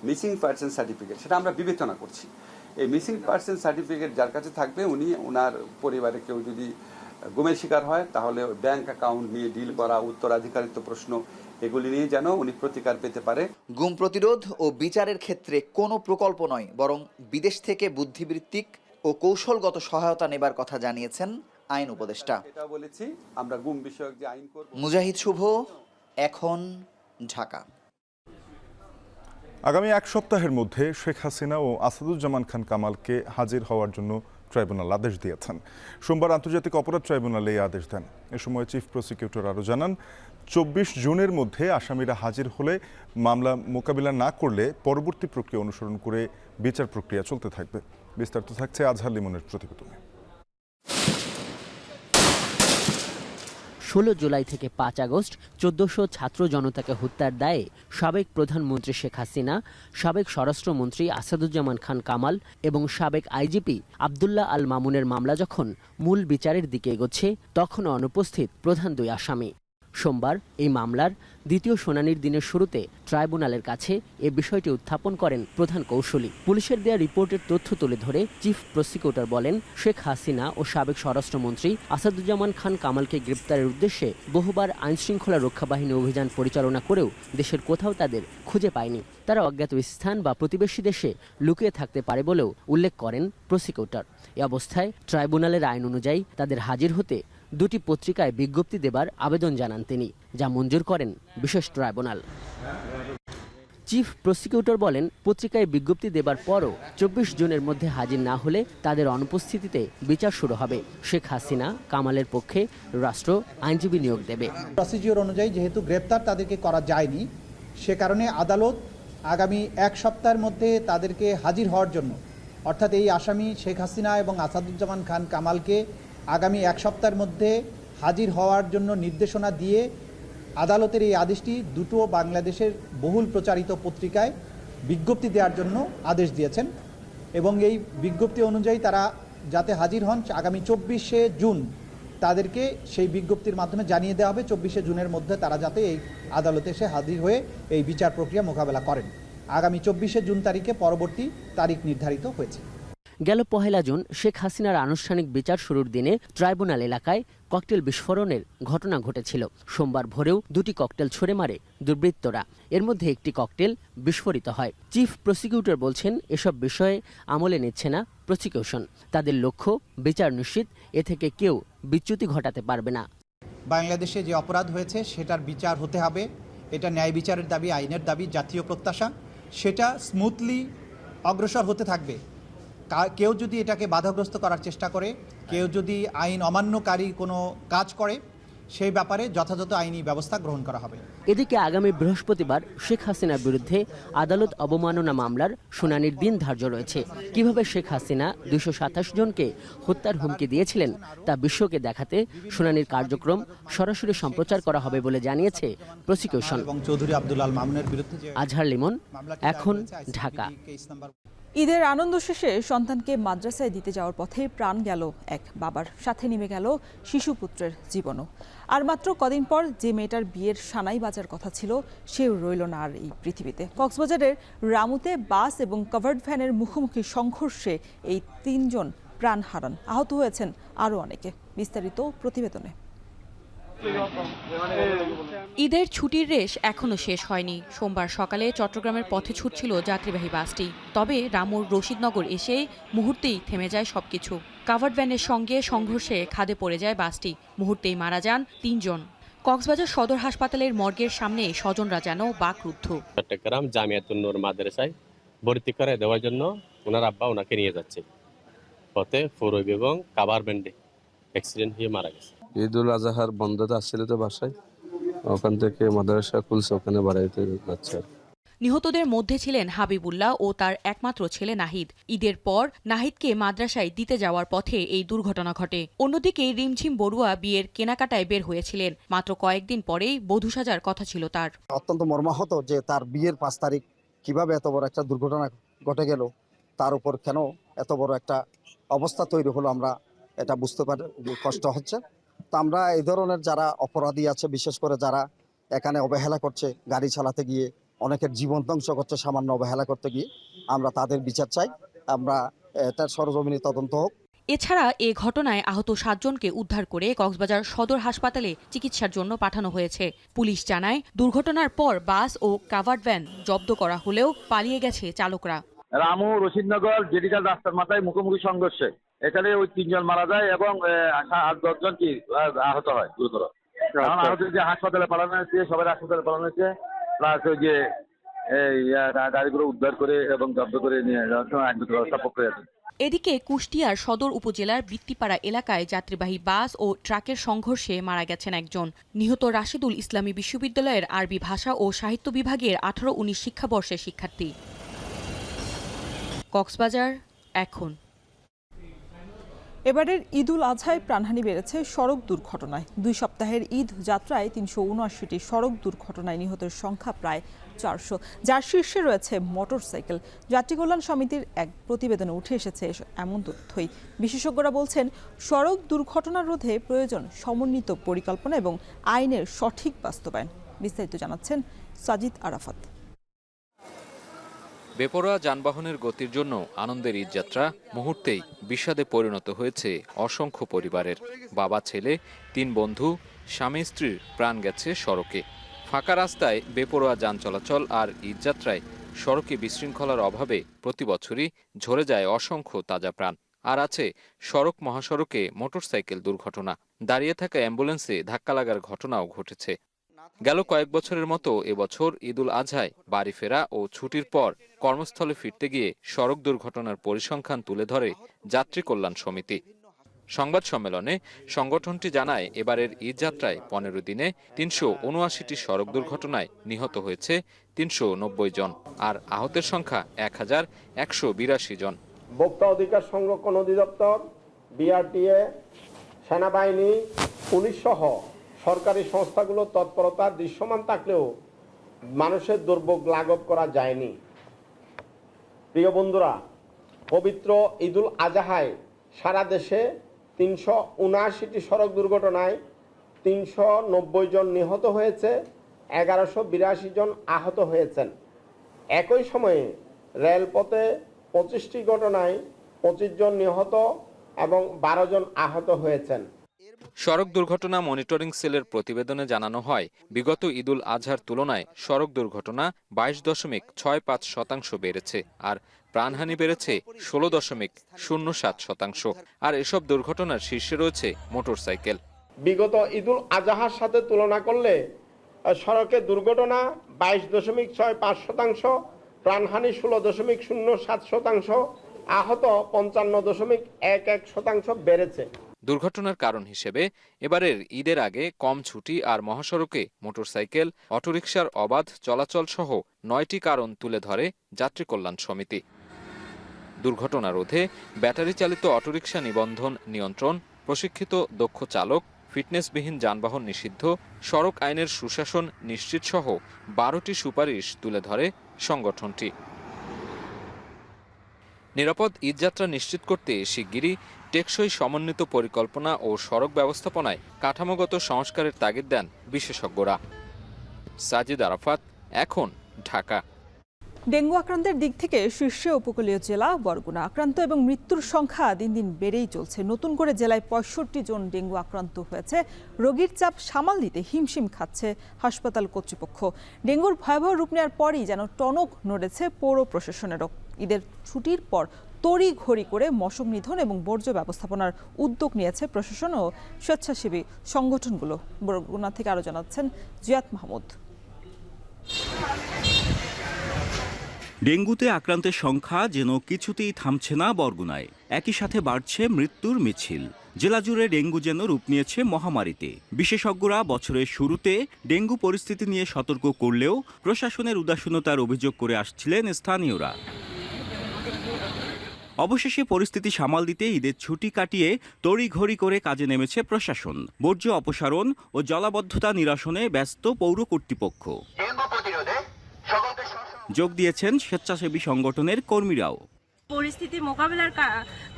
মিসিং পার্সন সার্টিফিকেট। সেটা আমরা বিবেচনা করছি। এই মিসিং পার্সন সার্টিফিকেট যার কাছে থাকবে, উনি ওনার পরিবারে কেউ যদি গুমের শিকার হয় তাহলে ব্যাংক অ্যাকাউন্ট নিয়ে ডিল করা, উত্তরাধিকারিত্ব প্রশ্ন, এগুলি নিয়ে যেন উনি প্রতিকার পেতে পারে। গুম প্রতিরোধ ও বিচারের ক্ষেত্রে কোনো প্রকল্প নয়, বরং বিদেশ থেকে বুদ্ধিবৃত্তিক ও কৌশলগত সহায়তা নেবার কথা জানিয়েছেন আইন উপদেষ্টা। এটা বলেছি আমরা গুম বিষয়ক যে আইন করব। মুজাহিদ শুভ, এখন, ঢাকা। আগামী 1 সপ্তাহের মধ্যে শেখ হাসিনা ও আসাদুজ্জামান খান কামালকে হাজির হওয়ার জন্য ট্রাইব্যুনাল আদেশ দিয়েছেন। সোমবার আন্তর্জাতিক অপরাধ ট্রাইব্যুনাল এই আদেশ দেন। এ সময় চিফ প্রসিকিউটর আরও জানান, 24 জুনের মধ্যে আসামিরা হাজির হলে মামলা মোকাবিলা না করলে পরবর্তী প্রক্রিয়া অনুসরণ করে বিচার প্রক্রিয়া চলতে থাকবে। বিস্তারিত থাকছে আজহার লিমনের প্রতিবেদনে। 16 জুলাই থেকে 5 আগস্ট 1400 ছাত্র জনতাকে হত্যার দায়ে সাবেক প্রধানমন্ত্রী শেখ হাসিনা, সাবেক স্বরাষ্ট্রমন্ত্রী আসাদুজ্জামান খান কামাল এবং সাবেক আইজিপি আব্দুল্লাহ আল মামুনের মামলা যখন মূল বিচারের দিকে এগোচ্ছে, তখনও অনুপস্থিত প্রধান 2 আসামি। সোমবার এই মামলার দ্বিতীয় শুনানির দিনের শুরুতে ট্রাইব্যুনালের কাছে এ বিষয়টি উত্থাপন করেন প্রধান কৌঁসুলি। পুলিশের দেয়া রিপোর্টের তথ্য তুলে ধরে চিফ প্রসিকিউটর বলেন, শেখ হাসিনা ও সাবেক স্বরাষ্ট্রমন্ত্রী আসাদুজ্জামান খান কামালকে গ্রেপ্তারের উদ্দেশ্যে বহুবার আইনশৃঙ্খলা রক্ষা বাহিনী অভিযান পরিচালনা করেও দেশের কোথাও তাদের খুঁজে পায়নি। তারা অজ্ঞাত স্থান বা প্রতিবেশী দেশে লুকিয়ে থাকতে পারে বলেও উল্লেখ করেন প্রসিকিউটর। এ অবস্থায় ট্রাইব্যুনালের আইন অনুযায়ী তাদের হাজির হতে 2টি পত্রিকায় বিজ্ঞপ্তি দেবার আবেদন জানান তিনি, যা মঞ্জুর করেন বিশেষ ট্রাইব্যুনাল। চিফ প্রসিকিউটর বলেন, পত্রিকায় বিজ্ঞপ্তি দেবার পরও 24 জুনের মধ্যে হাজির না হলে তাদের অনুপস্থিতিতে বিচার শুরু হবে। শেখ হাসিনা কামালের পক্ষে রাষ্ট্র আইনজীবী নিয়োগ দেবে। প্রসিডিওর অনুযায়ী যেহেতু গ্রেপ্তার তাদেরকে করা যায়নি, সে কারণে আদালত আগামী 1 সপ্তাহের মধ্যে তাদেরকে হাজির হওয়ার জন্য, অর্থাৎ এই আসামি শেখ হাসিনা এবং আসাদুজ্জামান খান কামালকে আগামী এক সপ্তাহের মধ্যে হাজির হওয়ার জন্য নির্দেশনা দিয়ে আদালতের এই আদেশটি দুটো বাংলাদেশের বহুল প্রচারিত পত্রিকায় বিজ্ঞপ্তি দেওয়ার জন্য আদেশ দিয়েছেন এবং এই বিজ্ঞপ্তি অনুযায়ী তারা যাতে হাজির হন আগামী 24শে জুন তাদেরকে সেই বিজ্ঞপ্তির মাধ্যমে জানিয়ে দেওয়া হবে 24শে জুনের মধ্যে তারা যাতে এই আদালতে এসে হাজির হয়ে এই বিচার প্রক্রিয়া মোকাবেলা করেন। আগামী 24শে জুন তারিখে পরবর্তী তারিখ নির্ধারিত হয়েছে। গেল 1 জুন শেখ হাসিনার আনুষ্ঠানিক বিচার শুরুর দিনে ট্রাইব্যুনাল এলাকায় ককটেল বিস্ফোরণের ঘটনা ঘটেছিল। সোমবার ভোরেও 2টি ককটেল ছুড়ে মারে দুর্বৃত্তরা, এর মধ্যে একটি ককটেল বিস্ফোরিত হয়। চিফ প্রসিকিউটর বলছেন এসব বিষয়ে আমলে নিচ্ছে না প্রসিকিউশন। তাদের লক্ষ্য বিচার নিশ্চিত, এ থেকে কেউ বিচ্যুতি ঘটাতে পারবে না। বাংলাদেশে যে অপরাধ হয়েছে সেটার বিচার হতে হবে, এটা ন্যায় বিচারের দাবি, আইনের দাবি, জাতীয় প্রত্যাশা, সেটা স্মুথলি অগ্রসর হতে থাকবে। কেউ যদি এটাকে বাধাগ্রস্ত করার চেষ্টা করে, কেউ যদি আইন অমান্যকারী কোনো কাজ করে, সেই ব্যাপারে যথাযথ আইনি ব্যবস্থা গ্রহণ করা হবে। এদিকে আগামী বৃহস্পতিবার শেখ হাসিনার বিরুদ্ধে আদালত অবমাননা মামলার শুনানির দিন ধার্য রয়েছে। কিভাবে শেখ হাসিনা 227 জনকে হত্যার হুমকি দিয়েছিলেন তা বিশ্বকে দেখাতে শুনানির কার্যক্রম সরাসরি সম্প্রচার করা হবে বলে জানিয়েছে প্রসিকিউশন। এবং চৌধুরী আব্দুল আল মামুনের বিরুদ্ধে আজহার লিমন, এখন, ঢাকা। ঈদের আনন্দ শেষে সন্তানকে মাদ্রাসায় দিতে যাওয়ার পথে প্রাণ গেল এক বাবার, সাথে নেমে গেল শিশুপুত্রের জীবনও। আর মাত্র কদিন পর যে মেয়েটার বিয়ের সানাই বাজার কথা ছিল সেও রইল না আর এই পৃথিবীতে। কক্সবাজারের রামুতে বাস এবং কভার্ড ভ্যানের মুখোমুখি সংঘর্ষে এই 3 জন প্রাণ হারান, আহত হয়েছেন আরও অনেকে। বিস্তারিত প্রতিবেদনে। ঈদের ছুটির রেশ এখনো শেষ হয়নি। সোমবার সকালে চট্টগ্রামের পথে ছুটছিল যাত্রীবাহী বাসটি, তবে রামুর রশিদনগর এসে মুহূর্তেই থেমে যায় সবকিছু। কাভার্ড ভ্যানের সঙ্গে সংঘর্ষে খাদে পড়ে যায় বাসটি, মুহূর্তেই মারা যান 3 জন। কক্সবাজার সদর হাসপাতালের মর্গের সামনে স্বজনরা যেন বাকরুদ্ধ। চট্টগ্রাম জামিয়াতুন নূর মাদ্রাসায় ভর্তি করে দেওয়ার জন্য ওনার আব্বা ওনাকে নিয়ে যাচ্ছে, পথে ফুরুই এবং কাভার ভ্যানে অ্যাক্সিডেন্ট হয়ে মারা গেছে। ঈদুল আজহার বন্ধতে আসছিল তো বাসায়, ওখান থেকে মাদ্রাসা খুলছে, ওখানে বাড়াইতে যাচ্ছে। নিহতদের মধ্যে ছিলেন হাবিবুল্লাহ ও তার একমাত্র ছেলে নাহিদ। ঈদের পর নাহিদকে মাদ্রাসায় দিতে যাওয়ার পথে এই দুর্ঘটনা ঘটে। অন্যদিকে রিমঝিম বড়ুয়া বিয়ের কেনাকাটায় বের হয়েছিলেন। মাত্র কয়েকদিন পরেই বধূ সাজার কথা ছিল তার। অত্যন্ত মর্মাহত যে তার বিয়ের 5 তারিখ কিভাবে এত বড় একটা দুর্ঘটনা ঘটে গেল, তার উপর কেন এত বড় একটা অবস্থা তৈরি হলো, আমরা এটা বুঝতে পারি, কষ্ট হচ্ছে। তো আমরা এই ধরনের যারা অপরাধী আছে, বিশেষ করে যারা এখানে অবহেলা করছে, গাড়ি চালাতে গিয়ে অনেকের জীবন ধ্বংস করছে সামান্য অবহেলা করতে গিয়ে, আমরা তাদের বিচার চাই। আমরা এটার সরজমিনে তদন্ত হোক। এছাড়া এ ঘটনায় আহত 7 জনকে উদ্ধার করে কক্সবাজার সদর হাসপাতালে চিকিৎসার জন্য পাঠানো হয়েছে। পুলিশ জানায় দুর্ঘটনার পর বাস ও কাভার্ড ভ্যান জব্দ করা হলেও পালিয়ে গেছে চালকরা। রামু রশিদনগর জেডিকাল রাস্তার মাথায় মুখোমুখি সংঘর্ষে এখানে ওই 3 জন মারা যায় এবং 8-10 জন কি আহত হয় গুরুতর। আহত যে হাসপাতালে পাঠানো হয়েছে, সবাই হাসপাতালে পাঠানো হয়েছে, প্লাস ওই যে গাড়িগুলো উদ্ধার করে এবং জব্দ করে নিয়ে যাওয়ার সময় আইনগত ব্যবস্থা প্রক্রিয়া আছে। এদিকে কুষ্টিয়ার সদর উপজেলার বৃত্তিপাড়া এলাকায় যাত্রীবাহী বাস ও ট্রাকের সংঘর্ষে মারা গেছেন একজন। নিহত রাশেদুল ইসলামী বিশ্ববিদ্যালয়ের আরবি ভাষা ও সাহিত্য বিভাগের 18-19 শিক্ষাবর্ষের শিক্ষার্থী। কক্সবাজার, এখন। এবারের ঈদুল আজহায় প্রাণহানি বেড়েছে সড়ক দুর্ঘটনায়। 2 সপ্তাহের ঈদ যাত্রায় 379টি সড়ক দুর্ঘটনায় নিহতের সংখ্যা প্রায় 400, যার শীর্ষে রয়েছে মোটরসাইকেল। যাত্রী কল্যাণ সমিতির এক প্রতিবেদনে উঠে এসেছে এমন তথ্যই। বিশেষজ্ঞরা বলছেন, সড়ক দুর্ঘটনা রোধে প্রয়োজন সমন্বিত পরিকল্পনা এবং আইনের সঠিক বাস্তবায়ন। বিস্তারিত জানাচ্ছেন সাজিদ আরাফাত। বেপরোয়া যানবাহনের গতির জন্য আনন্দের ঈদযাত্রা মুহূর্তেই বিষাদে পরিণত হয়েছে অসংখ্য পরিবারের। বাবা ছেলে, 3 বন্ধু, স্বামী স্ত্রীর প্রাণ গেছে সড়কে। ফাঁকা রাস্তায় বেপরোয়া যান চলাচল আর ঈদযাত্রায় সড়কে বিশৃঙ্খলার অভাবে প্রতি বছরই ঝরে যায় অসংখ্য তাজা প্রাণ। আর আছে সড়ক মহাসড়কে মোটরসাইকেল দুর্ঘটনা। দাঁড়িয়ে থাকা অ্যাম্বুলেন্সে ধাক্কা লাগার ঘটনাও ঘটেছে। গেল কয়েক বছরের মতো এবছর ঈদুল আজহায় বাড়ি ফেরা ও ছুটির পর কর্মস্থলে ফিরতে গিয়ে সড়ক দুর্ঘটনার পরিসংখ্যান তুলে ধরে যাত্রী কল্যাণ সমিতি। সংবাদ সম্মেলনে সংগঠনটি জানায়, এবারের ঈদযাত্রায় 15 দিনে 379টি সড়ক দুর্ঘটনায় নিহত হয়েছে 390 জন, আর আহতের সংখ্যা 1182 জন। ভোক্তা অধিকার সংরক্ষণ অধিদপ্তর, বিআরটিএ, সেনাবাহিনী, পুলিশ সহ সরকারি সংস্থাগুলো তৎপরতা দৃশ্যমান থাকলেও মানুষের দুর্ভোগ লাঘব করা যায়নি। প্রিয় বন্ধুরা, পবিত্র ঈদুল আজহায় সারা দেশে 379টি সড়ক দুর্ঘটনায় 390 জন নিহত হয়েছে, 1182 জন আহত হয়েছেন। একই সময়ে রেলপথে 25টি ঘটনায় 25 জন নিহত এবং 12 জন আহত হয়েছেন। সড়ক দুর্ঘটনা মনিটরিং সেলের প্রতিবেদনে জানানো হয়, বিগত ঈদুল আজহার তুলনায় সড়ক দুর্ঘটনা 22.65% বেড়েছে, আর প্রাণহানি বেড়েছে 16.07%। আর এসব দুর্ঘটনার শীর্ষে রয়েছে মোটরসাইকেল। বিগত ঈদুল আজহার সাথে তুলনা করলে সড়কে দুর্ঘটনা 22.65%, প্রাণহানি 16.07%, আহত 55.11% বেড়েছে। দুর্ঘটনার কারণ হিসেবে এবারের ঈদের আগে কম ছুটি আর মহাসড়কে মোটরসাইকেল, অটোরিকশার অবাধ চলাচল সহ 9টি কারণ তুলে ধরে যাত্রী কল্যাণ সমিতি। দুর্ঘটনা রোধে ব্যাটারি চালিত অটোরিকশা নিবন্ধন নিয়ন্ত্রণ, প্রশিক্ষিত দক্ষ চালক, ফিটনেসবিহীন যানবাহন নিষিদ্ধ, সড়ক আইনের সুশাসন নিশ্চিত সহ 12টি সুপারিশ তুলে ধরে সংগঠনটি। নিরাপদ ঈদযাত্রা নিশ্চিত করতে শিগগিরই টেকসই সমন্বিত পরিকল্পনা ও সড়ক ব্যবস্থাপনায় কাঠামোগত সংস্কারের তাগিদ দেন বিশেষজ্ঞরা। সাজিদ আরাফাত, এখন, ঢাকা। ডেঙ্গু আক্রান্তের দিক থেকে শীর্ষে উপকূলীয় জেলা বরগুনা। আক্রান্ত এবং মৃত্যুর সংখ্যা দিন দিন বেড়েই চলছে। নতুন করে জেলায় 65 জন ডেঙ্গু আক্রান্ত হয়েছে। রোগীর চাপ সামাল দিতে হিমশিম খাচ্ছে হাসপাতাল কর্তৃপক্ষ। ডেঙ্গুর ভয়াবহ রূপ নেওয়ার পরই যেন টনক নড়েছে পৌর প্রশাসনেরও। ঈদের ছুটির পর তড়িঘড়ি করে মশক নিধন এবং বর্জ্য ব্যবস্থাপনার উদ্যোগ নিয়েছে প্রশাসন ও স্বেচ্ছাসেবী সংগঠনগুলো। বরগুনা থেকে আরও জানাচ্ছেন জিয়াদ মাহমুদ। ডেঙ্গুতে আক্রান্তের সংখ্যা যেন কিছুতেই থামছে না বরগুনায়। একই সাথে বাড়ছে মৃত্যুর মিছিল। জেলা জুড়ে ডেঙ্গু যেন রূপ নিয়েছে মহামারীতে। বিশেষজ্ঞরা বছরের শুরুতে ডেঙ্গু পরিস্থিতি নিয়ে সতর্ক করলেও প্রশাসনের উদাসীনতার অভিযোগ করে আসছিলেন স্থানীয়রা। অবশেষে পরিস্থিতি সামাল দিতে ঈদের ছুটি কাটিয়ে তড়িঘড়ি করে কাজে নেমেছে প্রশাসন। বর্জ্য অপসারণ ও জলাবদ্ধতা নিরসনে ব্যস্ত পৌর কর্তৃপক্ষ। যোগ দিয়েছেন স্বেচ্ছাসেবী সংগঠনের কর্মীরাও। পরিস্থিতি মোকাবেলা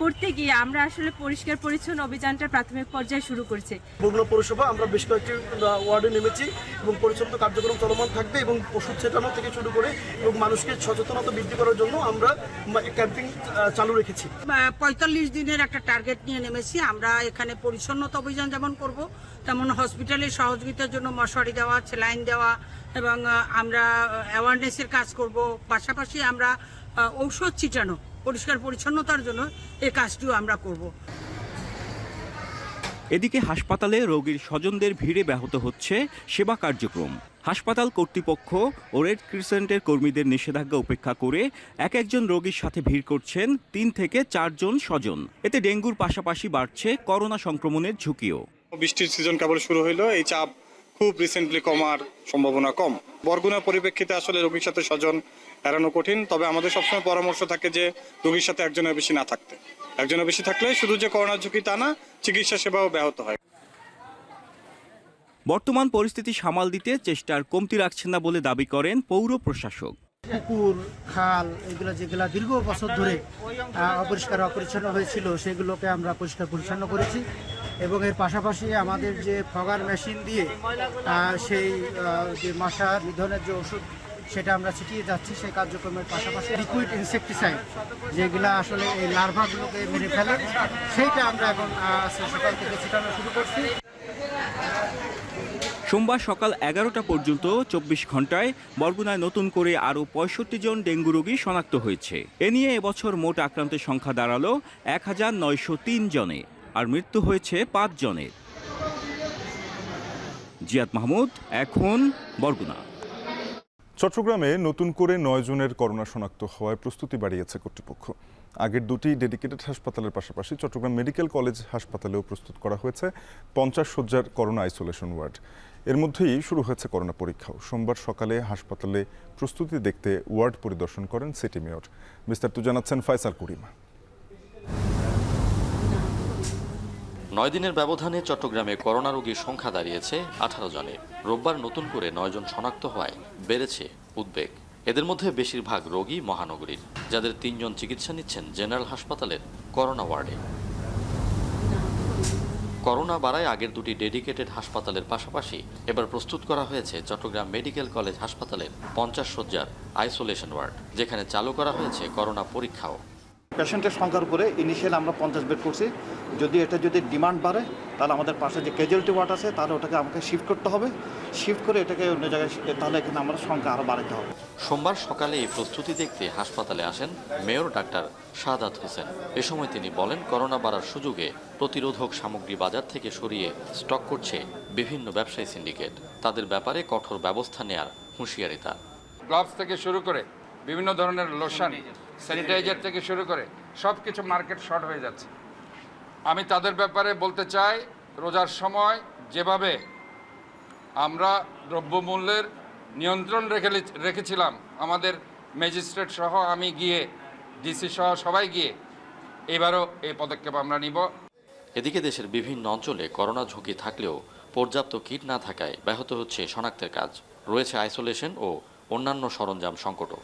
করতে গিয়ে আমরা আসলে পরিষ্কার পরিচ্ছন্ন অভিযানটা প্রাথমিক পর্যায়ে শুরু করছি। বরগুনা পৌরসভা আমরা বেশ কয়েকটি ওয়ার্ডে নেমেছি এবং পরিচ্ছন্ন কার্যক্রম চলমান থাকবে এবং ওষুধ ছেটানো থেকে শুরু করে এবং মানুষকে সচেতনতা বৃদ্ধি করার জন্য আমরা ক্যাম্পিং চালু রেখেছি। 45 দিনের একটা টার্গেট নিয়ে নেমেছি। আমরা এখানে পরিচ্ছন্নতা অভিযান যেমন করব, তেমন হসপিটালের সহযোগিতার জন্য মশারি দেওয়া, স্যালাইন দেওয়া এবং আমরা অ্যাওয়ারনেসের কাজ করব। পাশাপাশি আমরা ঔষধ ছিটানো, পরিষ্কার পরিচ্ছন্নতার জন্য এই কাজটিও আমরা করব। এদিকে হাসপাতালে রোগীর স্বজনদের ভিড়ে ব্যাহত হচ্ছে সেবা কার্যক্রম। হাসপাতাল কর্তৃপক্ষ ও রেড ক্রিসেন্টের কর্মীদের নিষেধাজ্ঞা উপেক্ষা করে একজন রোগীর সাথে ভিড় করছেন 3 থেকে 4 জন স্বজন। এতে ডেঙ্গুর পাশাপাশি বাড়ছে করোনা সংক্রমণের ঝুঁকিও। বৃষ্টির সিজন কেবল শুরু হইলো, এই চাপ খুব রিসেন্টলি কমার সম্ভাবনা কম। বরগুনার পরিপ্রেক্ষিতে আসলে রোগীর সাথে স্বজন এড়ানো কঠিন, তবে আমাদের সবসময় পরামর্শ থাকে যে রোগীর সাথে একজনের বেশি না থাকতে। একজনের বেশি থাকলে শুধু যে করোনার ঝুঁকি তা না, চিকিৎসা সেবাও ব্যাহত হয়। বর্তমান পরিস্থিতি সামাল দিতে চেষ্টার কমতি রাখছেন না বলে দাবি করেন পৌর প্রশাসক। পুকুর, খাল এগুলো যেগুলো দীর্ঘ বছর ধরে অপরিষ্কার অপরিচ্ছন্ন হয়েছিল সেগুলোকে আমরা পরিষ্কার পরিচ্ছন্ন করেছি এবং এর পাশাপাশি আমাদের যে ফগার মেশিন দিয়ে সেই যে মশা নিধনের যে ওষুধ সেটা আমরা ছিটিয়ে যাচ্ছি। সেই কার্যক্রমের পাশাপাশি লিকুইড ইনসেকটিসাইড যেগুলো আসলে এই লার্ভাগুলোকে মেরে ফেলে সেইটা আমরা এখন সকাল থেকে ছিটানো শুরু করছি। সোমবার সকাল 11টা পর্যন্ত 24 ঘন্টায় বরগুনায় নতুন করে আরও 65 জন ডেঙ্গু রোগী শনাক্ত হয়েছে। এ নিয়ে এবছর মোট আক্রান্তের সংখ্যা দাঁড়ালো 1903 জনে, আর মৃত্যু হয়েছে 5 জনের। জিয়াদ মাহমুদ, এখন, বরগুনা। চট্টগ্রামে নতুন করে 9 জনের করোনা শনাক্ত হওয়ায় প্রস্তুতি বাড়িয়েছে কর্তৃপক্ষ। আগের 2টি ডেডিকেটেড হাসপাতালের পাশাপাশি চট্টগ্রাম মেডিকেল কলেজ হাসপাতালেও প্রস্তুত করা হয়েছে 50 শয্যার করোনা আইসোলেশন ওয়ার্ড। এর মধ্যেই শুরু হয়েছে করোনা পরীক্ষাও। সোমবার সকালে হাসপাতালে প্রস্তুতি দেখতে ওয়ার্ড পরিদর্শন করেন সিটি মেয়র। বিস্তারিত জানাচ্ছেন ফয়সাল করিমা। 9 দিনের ব্যবধানে চট্টগ্রামে করোনা রোগীর সংখ্যা দাঁড়িয়েছে 18 জনে। রোববার নতুন করে 9 জন শনাক্ত হওয়ায় বেড়েছে উদ্বেগ। এদের মধ্যে বেশিরভাগ রোগী মহানগরীর, যাদের 3 জন চিকিৎসা নিচ্ছেন জেনারেল হাসপাতালের করোনা ওয়ার্ডে। করোনা বাড়ায় আগের দুটি ডেডিকেটেড হাসপাতালের পাশাপাশি এবার প্রস্তুত করা হয়েছে চট্টগ্রাম মেডিকেল কলেজ হাসপাতালের 50 শয্যার আইসোলেশন ওয়ার্ড, যেখানে চালু করা হয়েছে করোনা পরীক্ষাও। পেশেন্টের সংখ্যার উপরে ইনিশিয়াল আমরা 50 বেড করছি। যদি ডিমান্ড বাড়ে তাহলে আমাদের পাশে যে ক্যাজুয়ালিটি ওয়ার্ড আছে তাহলে ওটাকে আমাকে শিফট করতে হবে, শিফট করে এটাকে অন্য জায়গায়, তাহলে এখানে আমরা সংখ্যা আরও বাড়াতে হবে। সোমবার সকালে এই প্রস্তুতি দেখতে হাসপাতালে আসেন মেয়র ডাক্তার শাহাদাত হোসেন। এ সময় তিনি বলেন, করোনা বাড়ার সুযোগে প্রতিরোধক সামগ্রী বাজার থেকে সরিয়ে স্টক করছে বিভিন্ন ব্যবসায়ী সিন্ডিকেট। তাদের ব্যাপারে কঠোর ব্যবস্থা নেয়ার হুঁশিয়ারি তার। গ্লাভস থেকে শুরু করে বিভিন্ন ধরনের লোশন, স্যানিটাইজার থেকে শুরু করে সব কিছু মার্কেট শর্ট হয়ে যাচ্ছে। আমি তাদের ব্যাপারে বলতে চাই, রোজার সময় যেভাবে আমরা দ্রব্যমূল্যের নিয়ন্ত্রণ রেখেছিলাম, আমাদের ম্যাজিস্ট্রেট সহ আমি গিয়ে, ডিসি সহ সবাই গিয়ে, এবারও এই পদক্ষেপ আমরা নিব। এদিকে দেশের বিভিন্ন অঞ্চলে করোনা ঝুঁকি থাকলেও পর্যাপ্ত কিট না থাকায় ব্যাহত হচ্ছে শনাক্তের কাজ। রয়েছে আইসোলেশন ও অন্যান্য সরঞ্জাম সংকটও।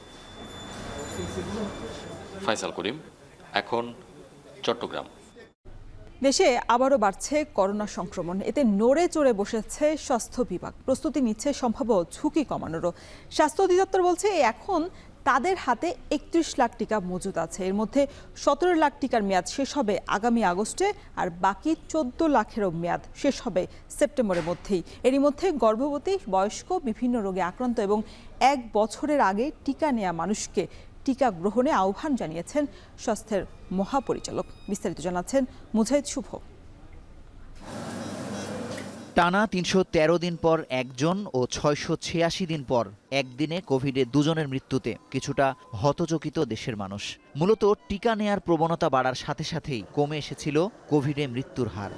ফাইসাল করিম, এখন চট্টগ্রাম। দেশে আবারও বাড়ছে করোনা সংক্রমণ। এতে নড়ে চড়ে বসেছে স্বাস্থ্য বিভাগ, প্রস্তুতি নিচ্ছে সম্ভাব্য ঝুঁকি কমানোরও। স্বাস্থ্য অধিদপ্তর বলছে এখন তাদের হাতে 31 লাখ টিকা মজুদ আছে। এর মধ্যে 17 লাখ টিকার মেয়াদ শেষ হবে আগামী আগস্টে, আর বাকি 14 লাখেরও মেয়াদ শেষ হবে সেপ্টেম্বরের মধ্যেই। এরই মধ্যে গর্ভবতী, বয়স্ক, বিভিন্ন রোগে আক্রান্ত এবং 1 বছরের আগে টিকা নেওয়া মানুষকে টিকা গ্রহণে আহ্বান জানিয়েছেন স্বাস্থ্যের মহাপরিচালক। বিস্তারিত জানাচ্ছেন মুজাহিদ শুভ। টানা 313 দিন পর একজন ও 686 দিন পর একদিনে কোভিডে 2 জনের মৃত্যুতে কিছুটা হতচকিত দেশের মানুষ। মূলত টিকা নেয়ার প্রবণতা বাড়ার সাথে সাথেই কমে এসেছিল কোভিডে মৃত্যুর হার।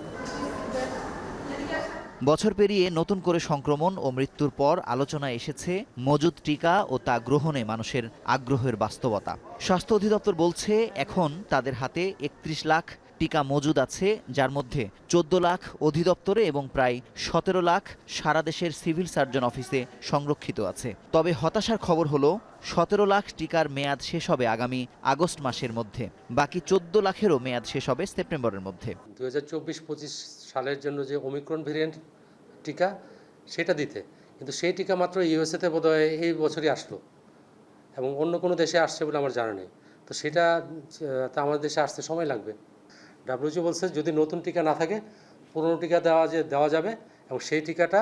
বছর পেরিয়ে নতুন করে সংক্রমণ ও মৃত্যুর পর আলোচনায় এসেছে মজুদ টিকা ও তা গ্রহণে মানুষের আগ্রহের বাস্তবতা। স্বাস্থ্য অধিদপ্তর বলছে এখন তাদের হাতে 31 লাখ টিকা মজুদ আছে, যার মধ্যে 14 লাখ অধিদপ্তরে এবং প্রায় 17 লাখ সারা দেশের সিভিল সার্জন অফিসে সংরক্ষিত আছে। তবে হতাশার খবর হলো 17 লাখ টিকার মেয়াদ শেষ হবে আগামী আগস্ট মাসের মধ্যে, বাকি 14 লাখেরও মেয়াদ শেষ হবে সেপ্টেম্বরের মধ্যে। 2024-25 সালের জন্য যে ওমিক্রন ভেরিয়েন্ট টিকা সেটা দিতে, কিন্তু সেই টিকা মাত্র ইউএসএতে বোধহয় এই বছরই আসলো এবং অন্য কোনো দেশে আসছে বলে আমার জানা নেই। তো সেটা আমাদের দেশে আসতে সময় লাগবে। WHO বলছে যদি নতুন টিকা না থাকে পুরনো টিকা দেওয়া যাবে এবং সেই টিকাটা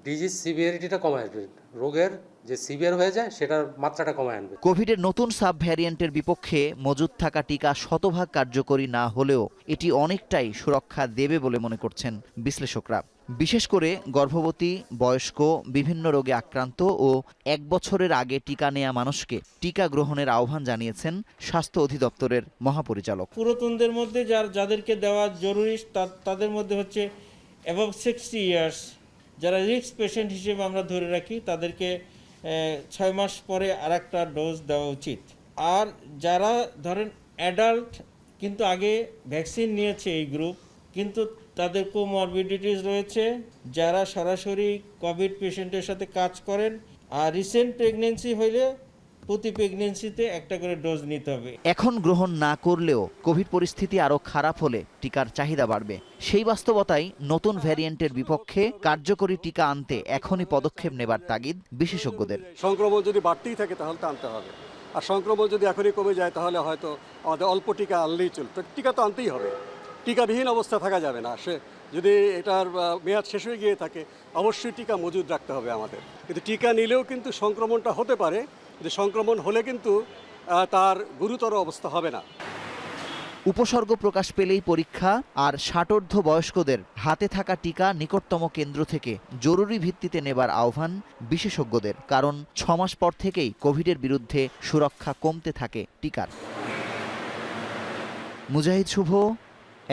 ডিজিজ সিভিয়ারিটিটা কমায় আসবে, রোগের যে সিভিয়ার হয়ে যায় সেটার মাত্রাটা কমায় আনবে। কোভিডের নতুন সাব ভ্যারিয়েন্টের বিপক্ষে মজুদ থাকা টিকা শতভাগ কার্যকরী না হলেও এটি অনেকটাই সুরক্ষা দেবে বলে মনে করছেন বিশ্লেষকরা। বিশেষ করে গর্ভবতী, বয়স্ক, বিভিন্ন রোগে আক্রান্ত ও 1 বছরের আগে টিকা নেয়া মানুষকে টিকা গ্রহণের আহ্বান জানিয়েছেন স্বাস্থ্য অধিদপ্তরের মহাপরিচালক। পুরাতনদের মধ্যে যাদেরকে দেওয়া জরুরি তাদের মধ্যে হচ্ছে অ্যাবভ 60 ইয়ার্স, যারা রিস্ক পেশেন্ট হিসেবে আমরা ধরে রাখি, তাদেরকে 6 মাস পরে আরেকটা ডোজ দেওয়া উচিত। আর যারা ধরেন অ্যাডাল্ট কিন্তু আগে ভ্যাকসিন নিয়েছে এই গ্রুপ, কিন্তু তাদের কোমরবিডিটিস রয়েছে, যারা সরাসরি কোভিড পেশেন্টের সাথে কাজ করেন, আর রিসেন্ট প্রেগনেন্সি হইলে প্রতি প্রেগনেন্সিতে একটা করে ডোজ নিতে হবে। এখন গ্রহণ না করলেও কোভিড পরিস্থিতি আরও খারাপ হলে টিকার চাহিদা বাড়বে। সেই বাস্তবতায় নতুন ভ্যারিয়েন্টের বিপক্ষে কার্যকরী টিকা আনতে এখনই পদক্ষেপ নেবার তাগিদ বিশেষজ্ঞদের। সংক্রমণ যদি বাড়তেই থাকে তাহলে তো আনতে হবে, আর সংক্রমণ যদি এখনই কমে যায় তাহলে হয়তো আমাদের অল্প টিকা আনলেই চলবে। টিকা তো আনতেই হবে, টিকাবিহীন অবস্থা থাকা যাবে না। সে যদি এটার মেয়াদ শেষ হয়ে গিয়ে থাকে অবশ্যই টিকা মজুদ রাখতে হবে আমাদের। কিন্তু টিকা নিলেও কিন্তু সংক্রমণটা হতে পারে, কিন্তু সংক্রমণ হলে কিন্তু তার গুরুতর অবস্থা হবে না। উপসর্গ প্রকাশ পেলেই পরীক্ষা আর 60ঊর্ধ্ব বয়স্কদের হাতে থাকা টিকা নিকটতম কেন্দ্র থেকে জরুরি ভিত্তিতে নেবার আহ্বান বিশেষজ্ঞদের, কারণ 6 মাস পর থেকেই কোভিডের বিরুদ্ধে সুরক্ষা কমতে থাকে টিকার। মুজাহিদ শুভ,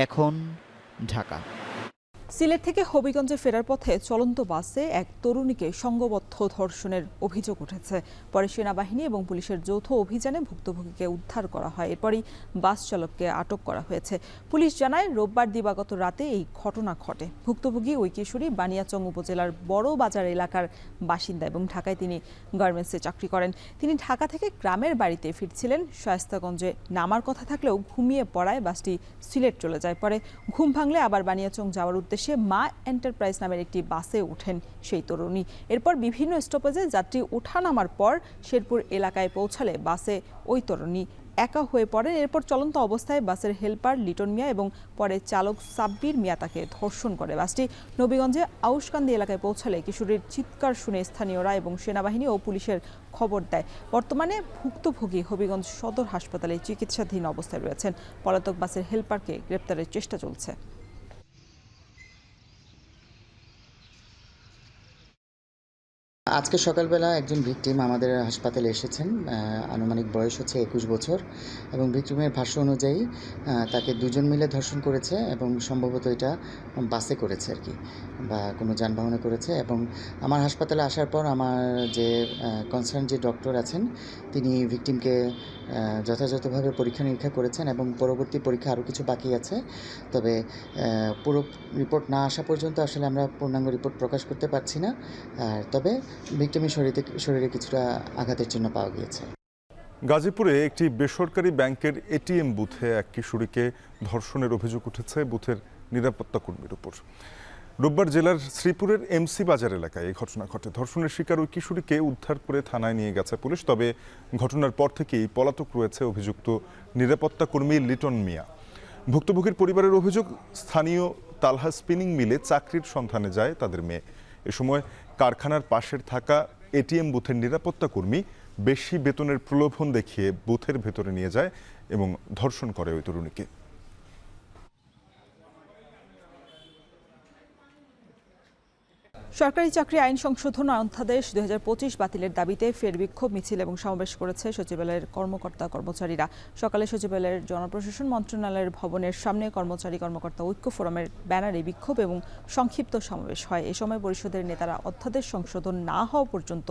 এখন ঢাকা। সিলেট থেকে হবিগঞ্জে ফেরার পথে চলন্ত বাসে এক তরুণীকে সংঘবদ্ধ ধর্ষণের অভিযোগ উঠেছে। পরে সেনাবাহিনী এবং পুলিশের যৌথ অভিযানে ভুক্তভোগীকে উদ্ধার করা হয়। এরপরই বাস চালককে আটক করা হয়েছে। পুলিশ জানায়, রোববার দিবাগত রাতে এই ঘটনা ঘটে। ভুক্তভোগী ওই কিশোরী বানিয়াচং উপজেলার বড় বাজার এলাকার বাসিন্দা এবং ঢাকায় তিনি গার্মেন্টসে চাকরি করেন। তিনি ঢাকা থেকে গ্রামের বাড়িতে ফিরছিলেন। শায়েস্তাগঞ্জে নামার কথা থাকলেও ঘুমিয়ে পড়ায় বাসটি সিলেট চলে যায়। পরে ঘুম ভাঙলে আবার বানিয়াচং যাওয়ার উদ্দেশ্যে মা এন্টারপ্রাইজ নামের একটি বাসে ওঠেন সেই তরুণী। এরপর বিভিন্ন স্টপেজে যাত্রী ওঠা নামার পর শেরপুর এলাকায় পৌঁছালে বাসে ওই তরুণী একা হয়ে পড়েন। এরপর চলন্ত অবস্থায় বাসের হেলপার লিটন মিয়া এবং পরে চালক সাব্বির মিয়া তাকে ধর্ষণ করে। বাসটি নবীগঞ্জে আউশকান্দি এলাকায় পৌঁছালে কিশোরীর চিৎকার শুনে স্থানীয়রা এবং সেনাবাহিনী ও পুলিশের খবর দেয়। বর্তমানে ভুক্তভোগী হবিগঞ্জ সদর হাসপাতালে চিকিৎসাধীন অবস্থায় রয়েছেন। পলাতক বাসের হেলপারকে গ্রেপ্তারের চেষ্টা চলছে। আজকে সকালবেলা একজন ভিকটিম আমাদের হাসপাতালে এসেছেন। আনুমানিক বয়স হচ্ছে 21 বছর এবং ভিকটিমের ভাষ্য অনুযায়ী তাকে দুজন মিলে ধর্ষণ করেছে এবং সম্ভবত এটা বাসে করেছে আর কি, বা কোনো যানবাহনে করেছে। এবং আমার হাসপাতালে আসার পর আমার যে কনসার্ন যে ডক্টর আছেন তিনি ভিকটিমকে যথাযথভাবে পরীক্ষা নিরীক্ষা করেছেন এবং পরবর্তী পরীক্ষা আরও কিছু বাকি আছে। তবে পুরো রিপোর্ট না আসা পর্যন্ত আসলে আমরা পূর্ণাঙ্গ রিপোর্ট প্রকাশ করতে পারছি না। তবে ভিকটিমের শরীরে কিছুটা আঘাতের চিহ্ন পাওয়া গিয়েছে। গাজীপুরে একটি বেসরকারি ব্যাংকের এটিএম বুথে এক কিশোরীকে ধর্ষণের অভিযোগ উঠেছে বুথের নিরাপত্তা কর্মীর উপর। রোববার জেলার শ্রীপুরের এমসি বাজার এলাকায় এই ঘটনা ঘটে। ধর্ষণের শিকার ওই কিশোরীকে উদ্ধার করে থানায় নিয়ে গেছে পুলিশ। তবে ঘটনার পর থেকেই পলাতক রয়েছে অভিযুক্ত নিরাপত্তা কর্মী লিটন মিয়া। ভুক্তভোগীর পরিবারের অভিযোগ, স্থানীয় তালহা স্পিনিং মিলে চাকরির সন্ধানে যায় তাদের মেয়ে। এ সময় কারখানার পাশের থাকা এটিএম বুথের নিরাপত্তা কর্মী বেশি বেতনের প্রলোভন দেখিয়ে বুথের ভেতরে নিয়ে যায় এবং ধর্ষণ করে ওই তরুণীকে। সরকারি চাকরি আইন সংশোধন অধ্যাদেশ 2025 বাতিলের দাবিতে ফের বিক্ষোভ মিছিল এবং সমাবেশ করেছে সচিবালয়ের কর্মকর্তা কর্মচারীরা। সকালে সচিবালয়ের জনপ্রশাসন মন্ত্রণালয়ের ভবনের সামনে কর্মচারী-কর্মকর্তা ঐক্য ফোরামের ব্যানারে বিক্ষোভ এবং সংক্ষিপ্ত সমাবেশ হয়। এ সময় পরিষদের নেতারা অধ্যাদেশ সংশোধন না হওয়া পর্যন্ত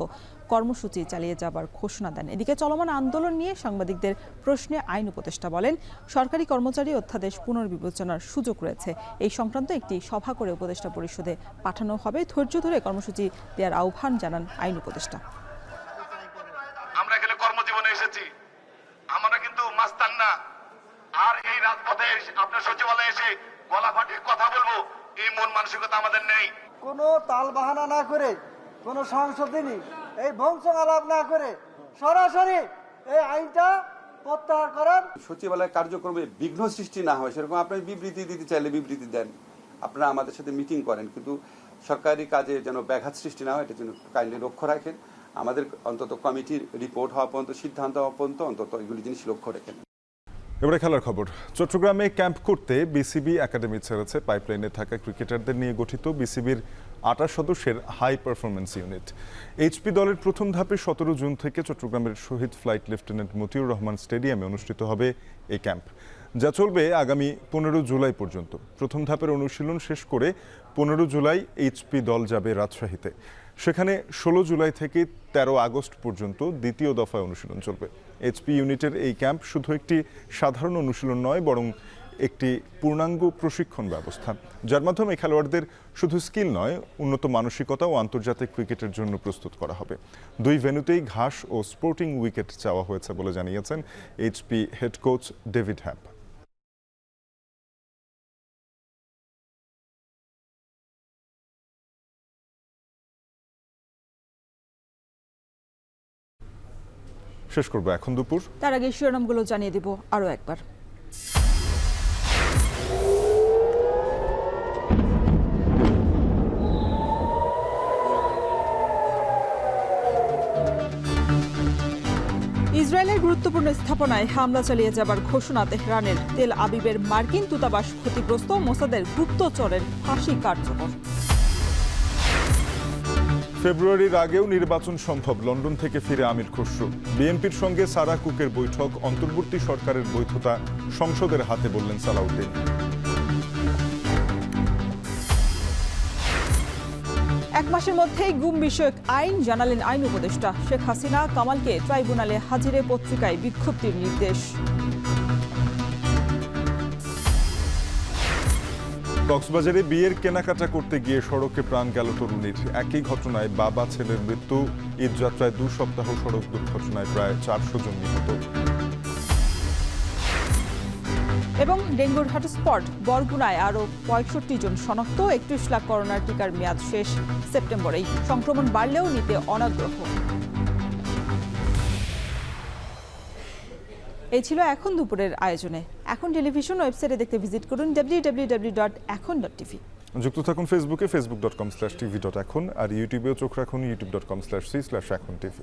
কর্মসূচি চালিয়ে যাবার ঘোষণা দেন। এদিকে চলমান আন্দোলন নিয়ে সাংবাদিকদের প্রশ্নে আইন উপদেষ্টা বলেন, সরকারি কর্মচারী অধ্যাদেশ পুনর্বিবেচনার সুযোগ রয়েছে। এই সংক্রান্ত একটি সভা করে উপদেষ্টা পরিষদে পাঠানো হবে। ধৈর্য ধরে কর্মসূচি দেওয়ার আহ্বান জানান আইন উপদেষ্টা। আমরা এখানে কর্মজীবনে এসেছি, আমরা কিন্তু মাস্তান না। আর এই রাজপথে আপনার সচিবালয়ে এসে গলা ফাটিয়ে কথা বলবো এই মন মানসিকতা আমাদের নেই। কোনো তাল বাহানা না করে, কোনো সংশোধনী এই ভংস আলাপ না করে সরাসরি এই আইনটা প্রত্যাহার করেন। সচিবালয় কার্যক্রমে বিঘ্ন সৃষ্টি না হয় সেরকম আপনি বিবৃতি দিতে চাইলে বিবৃতি দেন, আপনারা আমাদের সাথে মিটিং করেন, কিন্তু সরকারি কাজে যেন ব্যাঘাত সৃষ্টি না হয় এটা যেন কাইন্ডলি লক্ষ্য রাখেন। আমাদের অন্তত কমিটির রিপোর্ট হওয়া পর্যন্ত, সিদ্ধান্ত হওয়া পর্যন্ত অন্তত এগুলি জিনিস লক্ষ্য রাখেন। এবারে খেলার খবর। চট্টগ্রামে ক্যাম্প করতে বিসিবি একাডেমি ছেড়েছে। পাইপলাইনে থাকা ক্রিকেটারদের নিয়ে গঠিত বিসিবির 28 সদস্যের হাই পারফরমেন্স ইউনিট। এইচপি দলের প্রথম ধাপে 17 জুন থেকে চট্টগ্রামের শহীদ ফ্লাইট লেফটেন্যান্ট মতিউর রহমান স্টেডিয়ামে অনুষ্ঠিত হবে এই ক্যাম্প, যা চলবে আগামী 15 জুলাই পর্যন্ত। প্রথম ধাপের অনুশীলন শেষ করে 15 জুলাই এইচপি দল যাবে রাজশাহীতে। সেখানে 16 জুলাই থেকে 13 আগস্ট পর্যন্ত দ্বিতীয় দফায় অনুশীলন চলবে। এইচপি ইউনিটের এই ক্যাম্প শুধু একটি সাধারণ অনুশীলন নয়, বরং একটি পূর্ণাঙ্গ প্রশিক্ষণ ব্যবস্থা, যার মাধ্যমে খেলোয়াড়দের শুধু স্কিল নয়, উন্নত মানসিকতা ও আন্তর্জাতিক ক্রিকেটের জন্য প্রস্তুত করা হবে। দুই ভেন্যুতেই ঘাস ও স্পোর্টিং উইকেট চাওয়া হয়েছে বলে জানিয়েছেন এইচপি হেড কোচ ডেভিড হ্যাপ। শেষ করবো এখন দুপুর। তার আগে শিরোনামগুলো জানিয়ে দিব আরও একবার। ইসরায়েলের গুরুত্বপূর্ণ স্থাপনায় হামলা চালিয়ে যাবার ঘোষণা তেহরানের। তেল আবিবের মার্কিন দূতাবাস ক্ষতিগ্রস্ত, মোসাদের গুপ্তচরের ফাঁসি কার্যকর। ফেব্রুয়ারির আগেও নির্বাচন সম্ভব, লন্ডন থেকে ফিরে আমির খসরু। বিএনপির সঙ্গে সারা কুকের বৈঠক, অন্তর্বর্তী সরকারের বৈধতা সংসদের হাতে বললেন সালাউদ্দিন। এক মাসের মধ্যেই গুম বিষয়ক আইন জানালেন আইন উপদেষ্টা। শেখ হাসিনা কামালকে ট্রাইব্যুনালে হাজিরে পত্রিকায় বিজ্ঞপ্তির নির্দেশ। কক্সবাজারে বিয়ের কেনাকাটা করতে গিয়ে সড়কে প্রাণ গেল তরুণীর। একই ঘটনায় বাবা ছেলের মৃত্যু। ঈদযাত্রায় 2 সপ্তাহ সড়ক দুর্ঘটনায় প্রায় 400 জন নিহত। এবং ডেঙ্গুর হটস্পট বরগুনায় আরও 65 জন শনাক্ত। 31 লাখ করোনার টিকার মেয়াদ শেষ সেপ্টেম্বরেই। সংক্রমণ বাড়লেও নিতে অনাগ্রহ। এই ছিল এখন দুপুরের আয়োজনে। এখন টেলিভিশন ওয়েবসাইটে দেখতে ভিজিট করুন www.ekhon.tv। যুক্ত থাকুন ফেসবুকে facebook.com/tv.ekhon আর ইউটিউবেও চোখ রাখুন youtube.com/c/ekhon tv।